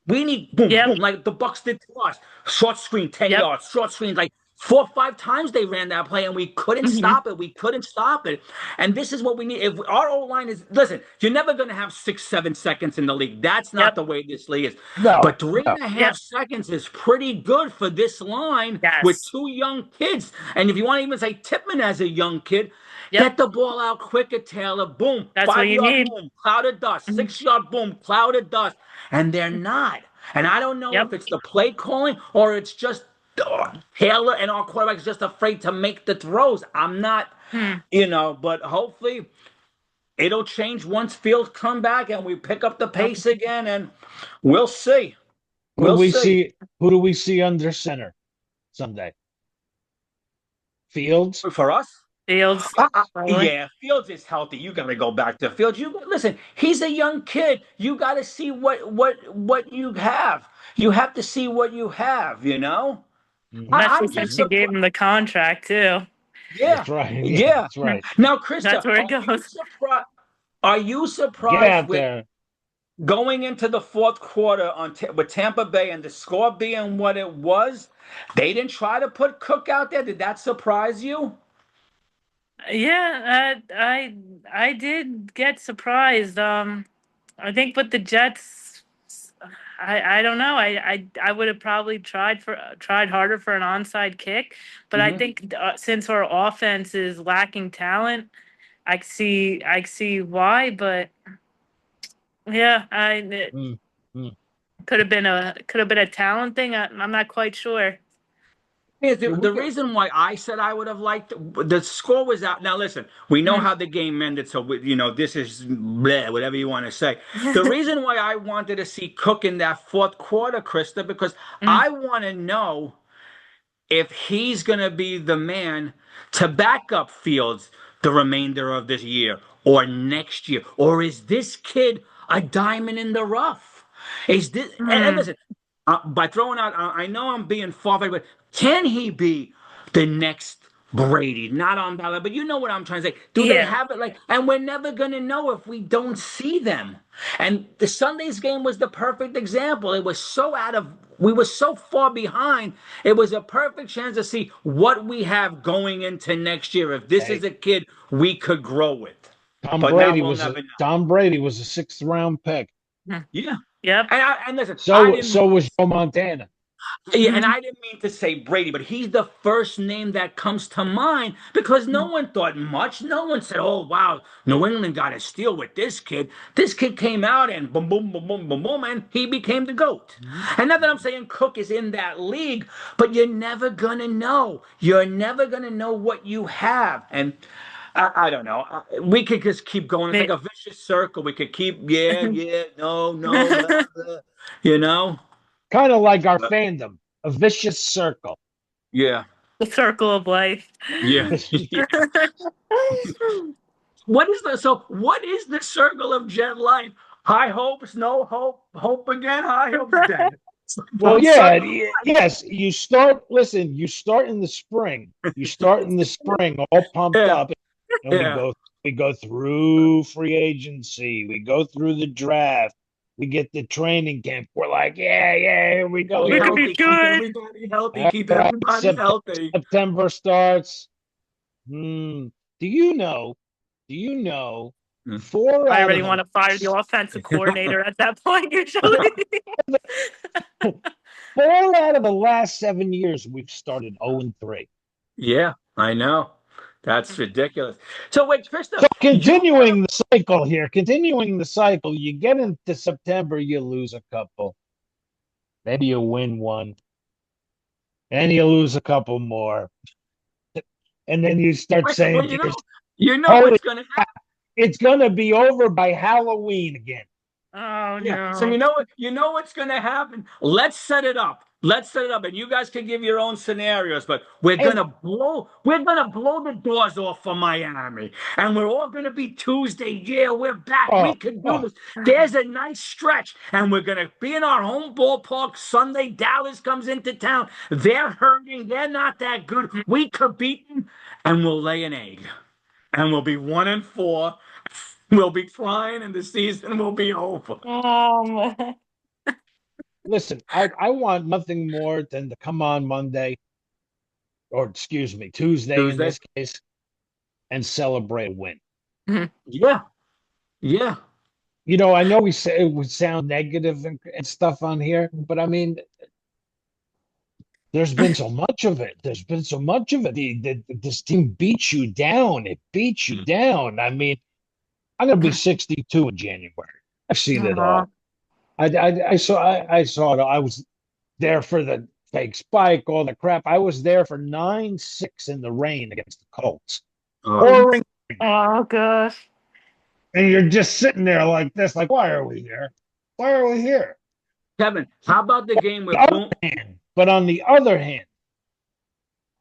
we need boom, Yep. boom, like the Bucks did to us. Short screen, 10 Yep. yards, short screens, like 4 or 5 times they ran that play and we couldn't Mhm. stop it. We couldn't stop it. And this is what we need. If our O line is, listen, you're never going to have 6, 7 seconds in the league. That's not Yep. the way this league is. No, But three no. and a half Yep. seconds is pretty good for this line with Yes. 2 young kids. And if you want to even say Tippmann as a young kid, Yep. get the ball out quicker, Taylor. Boom, That's what five you yard need. boom, cloud of dust. Mhm. 6 yard boom, cloud of dust. And they're not. And I don't know if Yep. it's the play calling or it's just Taylor and our quarterback's just afraid to make the throws. I'm not, Hmm. but hopefully it'll change once Fields come back and we pick up the Yep. pace again, and we'll see. Who do We'll we see. see? Who do we see under center Sunday? Fields. For us, Fields. Probably. yeah, Fields is healthy. You got to go back to Fields. You listen. He's a young kid. You got to see what you have. You have to see what you have. Especially I'm since just you gave surprised. him the contract too. Yeah, That's right. Yeah, yeah. that's right. Now, That's Krista, where it are you goes. surprised? Are you Get surprised out with there. going into the fourth quarter with Tampa Bay and the score being what it was? They didn't try to put Cook out there. Did that surprise you? Yeah, I did get surprised. I think with the Jets, I don't know. I would have probably tried harder for an onside kick, but I Hmm. think since our offense is lacking talent, I see why. But yeah, it Mm, mm. could have been a talent thing. I'm not quite sure. Here's Yeah, the reason why I said I would have liked the score was out. Now listen, we know Mm. how the game ended, so this is bleh, whatever you want to say. The reason why I wanted to see Cook in that fourth quarter, Krista, because Mm. I want to know if he's going to be the man to back up Fields the remainder of this year or next year, or is this kid a diamond in the rough? Is this and Mm. listen, by throwing out, I know I'm being far-fetched, but can he be the next Brady? Not on ballot, but you know what I'm trying to say. Do they Yeah. have it like? And we're never gonna know if we don't see them. And the Sunday's game was the perfect example. It was so we were so far behind. It was a perfect chance to see what we have going into next year. If this is Hey, a kid we could grow with, Tom but now Brady we'll was a never know. Tom Brady was a sixth round pick. Mm. Yeah. Yep. And listen, I So didn't mean so was Joe Montana. Yeah, and Mhm. I didn't mean to say Brady, but he's the first name that comes to mind because no one thought much. No one said, "Oh wow, New England got a steal with this kid." This kid came out and boom, boom, boom, boom, boom, boom, and he became the GOAT. Mhm. And not that I'm saying Cook is in that league, but you're never gonna know. You're never gonna know what you have, and I don't know. We could just keep going. It's like May- a vicious circle. We could keep, yeah, yeah, no, no, blah, blah, you know. Kind of like our But fandom, a vicious circle. yeah. The circle of life. Yeah. What is the circle of Jet life? High hopes, no hope, hope again, high hopes dead. Well, Full yeah, circle. yes. You start. Listen, you start in the spring. You start in the spring, all pumped Yeah, up, and we yeah. go. We go through free agency. We go through the draft. We get the training camp. We're like, yeah, yeah, here we go. Be We Here could we be healthy, go. keep good. everybody healthy, All keep right, everybody healthy. September starts. Hmm. Do you know? Do you know? Hmm. Four I out already of the want to fire the offensive coordinator at that point, usually. four out of the last 7 years, we've started 0-3. Yeah, I know. That's ridiculous. So wait, So Krista, you continuing the cycle here, continuing the cycle, you get into September, you lose a couple. Maybe you win one, and you lose a couple more. And then you start well, saying to yourself, you know holy, what's gonna it's going to be over by Halloween again. Oh Yeah. So no. you know what's going to happen? Let's set it up. Let's set it up, and you guys can give your own scenarios. But And we're gonna blow the doors off for Miami, and we're all gonna be Tuesday. Yeah, we're back. oh, We can do oh, this. There's a nice stretch, and we're gonna be in our home ballpark Sunday. Dallas comes into town. They're hurting. They're not that good. We could beat them, and we'll lay an egg, and we'll be 1-4. We'll be crying, and the season will be over. Um, listen, I want nothing more than to come on Monday, or excuse me, Tuesday in Tuesday. this case, and celebrate a win. Yeah. Yeah. I know we say it would sound negative and stuff on here, but I mean, there's been so much of it. There's been so much of it. This team beats you down. It beats you down. I mean, I'm going to be 62 in January. I've seen it Aw. all. I saw it. I was there for the fake spike, all the crap. I was there for 9-6 in the rain against the Colts. Oh. Pouring, Oh gosh. and you're just sitting there like this, like, why are we here? Why are we here? Kevin, how about the game The with other Boom? hand, but on the other hand,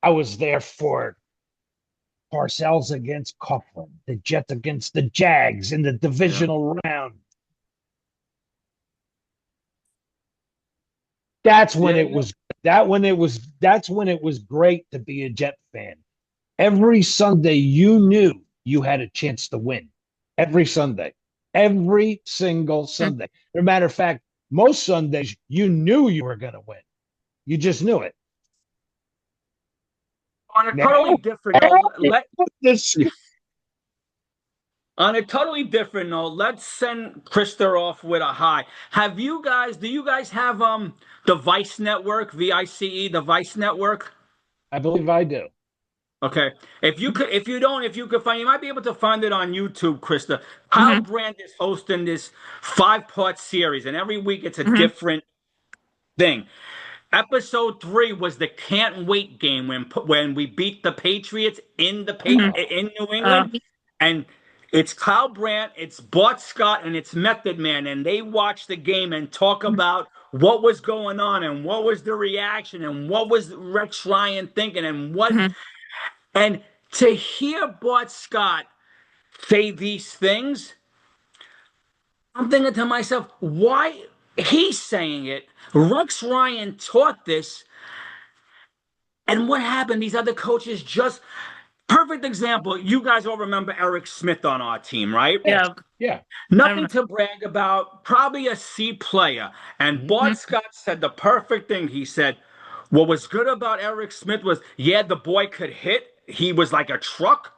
I was there for Parcells against Coughlin, the Jets against the Jags in the Yeah. divisional round. That's when Yeah, it was that's when it was great to be a Jet fan. Every Sunday you knew you had a chance to win. Every Sunday. Every single Sunday. As a matter of fact, most Sundays you knew you were gonna win. You just knew it. on a totally Now, different note, this on a totally different note, let's send Krista off with a high. Do you guys have the Vice Network, VICE, the Vice Network? I believe I do. Okay. If you could find, you might be able to find it on YouTube, Krista. Kyle Mm-hmm. Brandt is hosting this 5-part series, and every week it's a Mm-hmm. different thing. Episode 3 was the can't wait game when we beat the Patriots Mm-hmm. in New England, and it's Kyle Brandt, it's Bart Scott, and it's Method Man, and they watch the game and talk about what was going on and what was the reaction and what was Rex Ryan thinking Mm-hmm. and to hear Bart Scott say these things, I'm thinking to myself, why he's saying it? Rex Ryan taught this, and what happened? These other coaches just perfect example. You guys all remember Eric Smith on our team, right? Yes. Yeah. Yeah. I Nothing remember. to brag about, probably a C player. And Mhm. Bart Scott said the perfect thing. He said, what was good about Eric Smith was, yeah, the boy could hit. He was like a truck.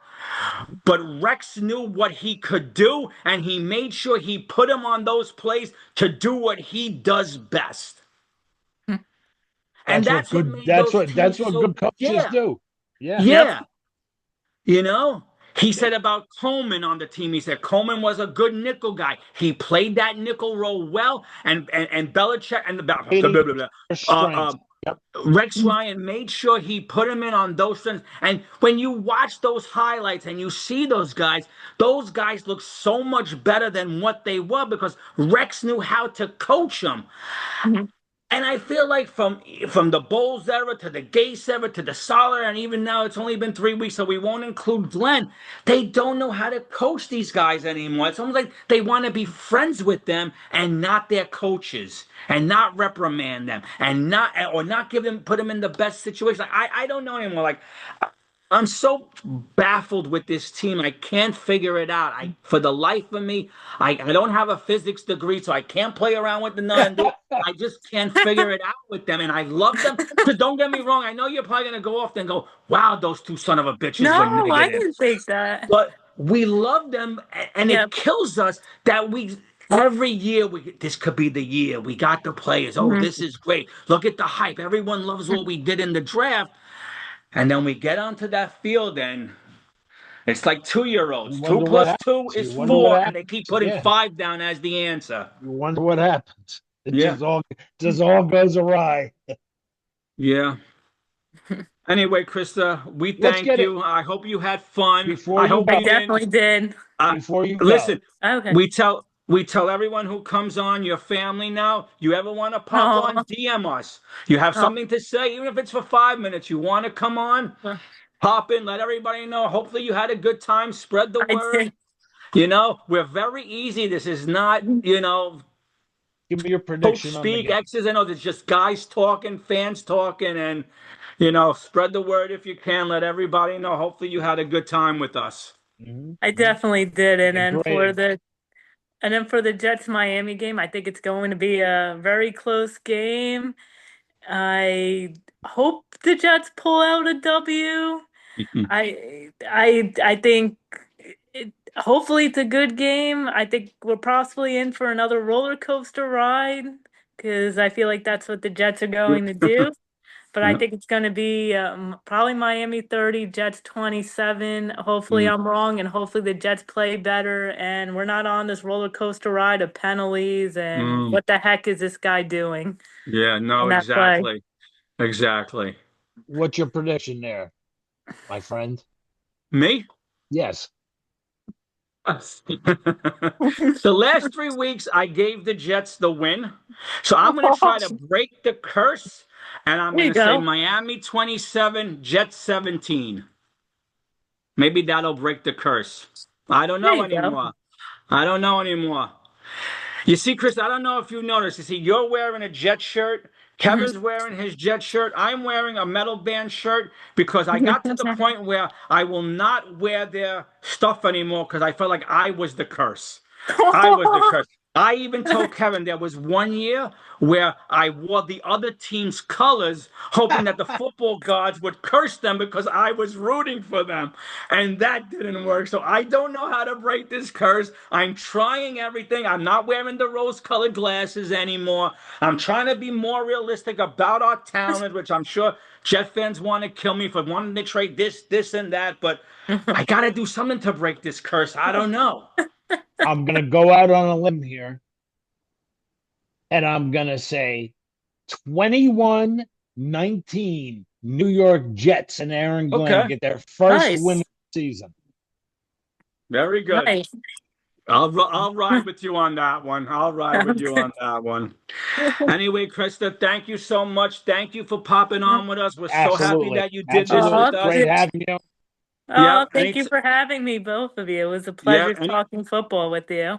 But Rex knew what he could do, and he made sure he put him on those plays to do what he does best. And that's what made those That's teams what good so, coaches yeah, do. Yeah. Yep. yeah. You know, he Yeah. said about Coleman on the team. He said Coleman was a good nickel guy. He played that nickel role well, and Belichick and Hating the their uh, strengths. uh, Yep. Rex Ryan made sure he put him in on those things. And when you watch those highlights and you see those guys look so much better than what they were because Rex knew how to coach them. Mm-hmm. And I feel like from the Bowles era to the Gase era to the Soler, and even now it's only been 3 weeks, so we won't include Glenn. They don't know how to coach these guys anymore. It's almost like they want to be friends with them and not their coaches, and not reprimand them, and not give them put them in the best situation. I don't know anymore. Like I'm so baffled with this team. I can't figure it out. For the life of me, I don't have a physics degree, so I can't play around with the non-dual. I just can't figure it out with them, and I love them. Because don't get me wrong, I know you're probably gonna go off and go, "Wow, those two son of a bitches were No, I negative," didn't think that. but we love them, and it Yep. kills us that we every year this could be the year we got the players. Oh, Mm-hmm. this is great. Look at the hype. Everyone loves what we did in the draft. And then we get onto that field, and it's like 2-year-olds. You Two wonder what plus two happens. is You wonder what 4, and they keep happens. putting Yeah. 5 down as the answer. You wonder what happens. It Yeah, just all goes awry. yeah. Anyway, Krista, we Let's thank get it you. I hope you had fun. before I you hope I you go. didn't. definitely did. Before you go. Listen, Okay. we tell everyone who comes on, your family now. You ever want to pop on? Oh, DM us. You have oh. something to say, even if it's for 5 minutes. You want to come on? Pop in. Let everybody know. Hopefully, you had a good time. Spread the I word. did. We're very easy. This is not, Give me your coach prediction on the speak, game. X's and O's. It's just guys talking, fans talking, and, spread the word if you can. Let everybody know. Hopefully you had a good time with us. I Mhm. definitely did. Yeah, great. And then for the Jets Miami game, I think it's going to be a very close game. I hope the Jets pull out a W. I think hopefully it's a good game. I think we're possibly in for another roller coaster ride because I feel like that's what the Jets are going to do. but I think it's going to be probably Miami 30, Jets 27. Hopefully I'm wrong, and hopefully the Jets play better, and we're not on this roller coaster ride of penalties and what the heck is this guy doing Yeah, on no, that play. exactly. Exactly. What's your prediction there, my friend? Me? Yes. The last 3 weeks, I gave the Jets the win. So I'm going to try to break the curse, and I'm There going you to say go. Miami 27, Jets 17. Maybe that'll break the curse. I don't There know you go. anymore. I don't know anymore. You see, Chris, I don't know if you noticed. You see, you're wearing a Jet shirt. Kevin's wearing his Jet shirt. I'm wearing a metal band shirt because I got to the point where I will not wear their stuff anymore because I felt like I was the curse. I was the curse. I even told Kevin there was one year where I wore the other team's colors, hoping that the football gods would curse them because I was rooting for them. And that didn't work. So I don't know how to break this curse. I'm trying everything. I'm not wearing the rose-colored glasses anymore. I'm trying to be more realistic about our talent, which I'm sure Jet fans want to kill me for wanting to trade this, and that. But I got to do something to break this curse. I don't know. I'm going to go out on a limb here, and I'm going to say 21-19 New York Jets and Aaron Glenn Okay. get their first win Nice. of the season. Very good. Nice. I'll ride with you on that one. I'll ride with you on that one. Anyway, Krista, thank you so much. Thank you for popping on with us. We're so happy Absolutely. that you did this Absolutely. with Oh, us. Great having you. oh, Yep. thank you for having me, both of you. It was a Yeah. pleasure talking football with you.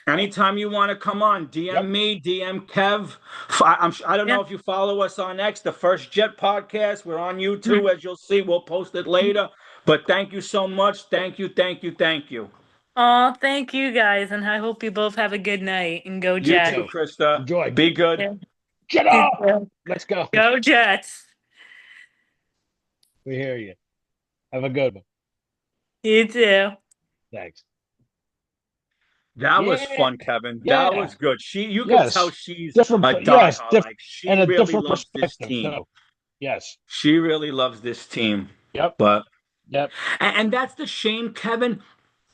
Anytime you want to come on, DM Yep. me, DM Kev. I don't Yeah. know if you follow us on X, the First Jet Podcast. We're on YouTube, as you'll see. We'll post it later. But thank you so much. Thank you, thank you, thank you. Oh, thank you guys, and I hope you both have a good night and go You Jets. too, So Krista. enjoy. Be good. Yeah. Get up. Let's go. Go Jets. We hear you. Have a good one. You too. Thanks. That was Yeah. fun, Kevin. That Yeah. was good. You could tell Yes. she's Different. a Yes. diehard. Different. Like she And a really different loves this perspective team. too. Yes. She really loves this team. Yep. But Yep. and that's the shame, Kevin.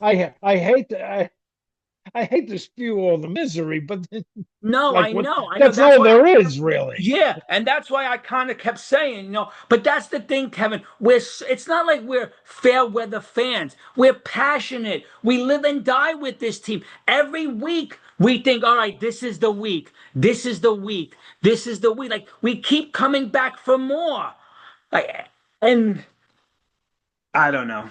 I hate to I hate to spew all the misery, but No, like I what know, I know. that's That's all why there is, really. yeah, and that's why I kind of kept saying, but that's the thing, Kevin. It's not like we're fair weather fans. We're passionate. We live and die with this team. Every week we think, all right, this is the week. This is the week. This is the week. Like we keep coming back for more. Like, and I don't know.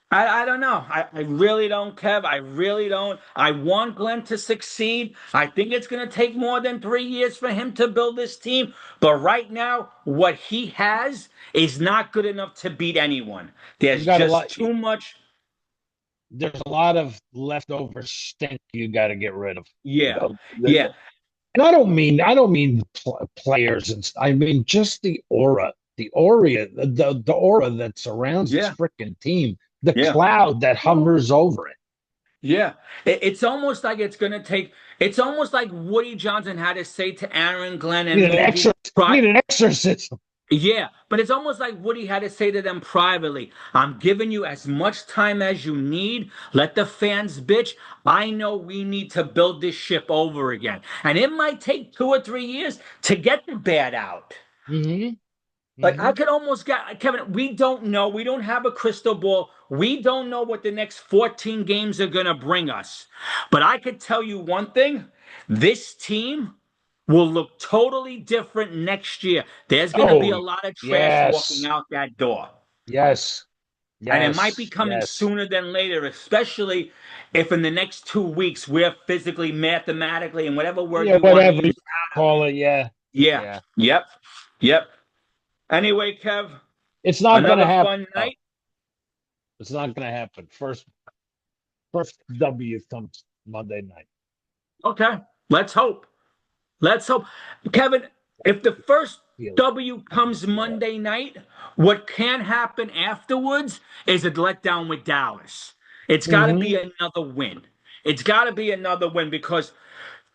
I don't know. I really don't, Kev. I really don't. I want Glenn to succeed. I think it's going to take more than 3 years for him to build this team. But right now, what he has is not good enough to beat anyone. You There's got a just lot. too much. There's a lot of leftover stink you got to get rid of. You Yeah. know, Yeah. and I don't mean players and I mean just the aura, the aura that surrounds this Yeah. freaking team, the Yeah. cloud that hovers over it. Yeah. It's almost like it's going to take, it's almost like Woody Johnson had to say to Aaron Glenn You and need an maybe need an exorcism. Yeah, but it's almost like Woody had to say to them privately, I'm giving you as much time as you need. Let the fans bitch. I know we need to build this ship over again. And it might take 2 or 3 years to get the bad out. Mm-hmm. Like I Mm-hmm. could almost get Kevin, we don't know. We don't have a crystal ball. We don't know what the next 14 games are gonna bring us. But I could tell you one thing: this team will look totally different next year. There's gonna be Oh, a lot of trash walking yes. out that door. Yes. And it might be Yes. coming Yes. sooner than later, especially if in the next 2 weeks we're physically, mathematically, and whatever word Yeah, you want to whatever you use out of it. call it. Yeah. Yeah. Yeah. Yep. Yep. Anyway, Kev, It's not going to another happen. fun No, night. it's not going to happen. First W comes Monday night. Okay, let's hope. Let's hope. Kevin, if the first Feel it. W comes Yeah. Monday night, what can happen afterwards is a letdown with Dallas. It's got to Mm-hmm. be another win. It's got to be another win because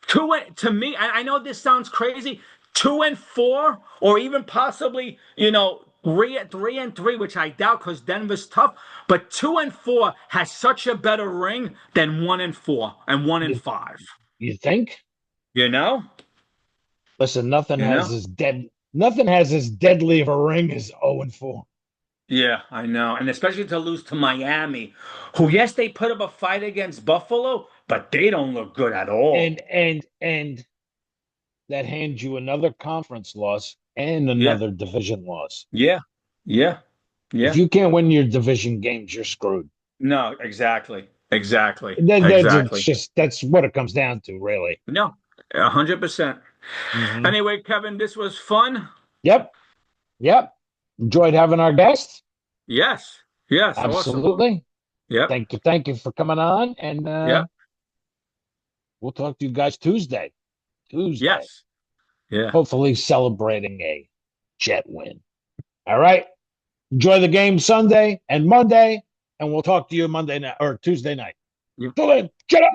to me, I know this sounds crazy. 2-4, or even possibly, 3-3, which I doubt because Denver's tough. But 2-4 has such a better ring than 1-4 and one and You, five. you think? You know, Listen, you know. nothing has as deadly of a ring as 0-4. Yeah, I know, and especially to lose to Miami, who, yes, they put up a fight against Buffalo, but they don't look good at all. And that hands you another conference loss and Yeah, another division loss. yeah, yeah, If yeah. you can't win your division games, you're screwed. No, exactly, exactly, It's exactly. just that's what it comes down to, really. No, 100%. Hmm. Anyway, Kevin, this was fun. Yep, yep. Enjoyed having our guests. Yes, yes, awesome. Absolutely. Yep, Thank you for coming on, and yep, we'll talk to you guys Tuesday. Tuesday, yes, yeah. hopefully celebrating a Jet win. All right. Enjoy the game Sunday and Monday, and we'll talk to you Monday night or Tuesday night. Yep. Till then, get up.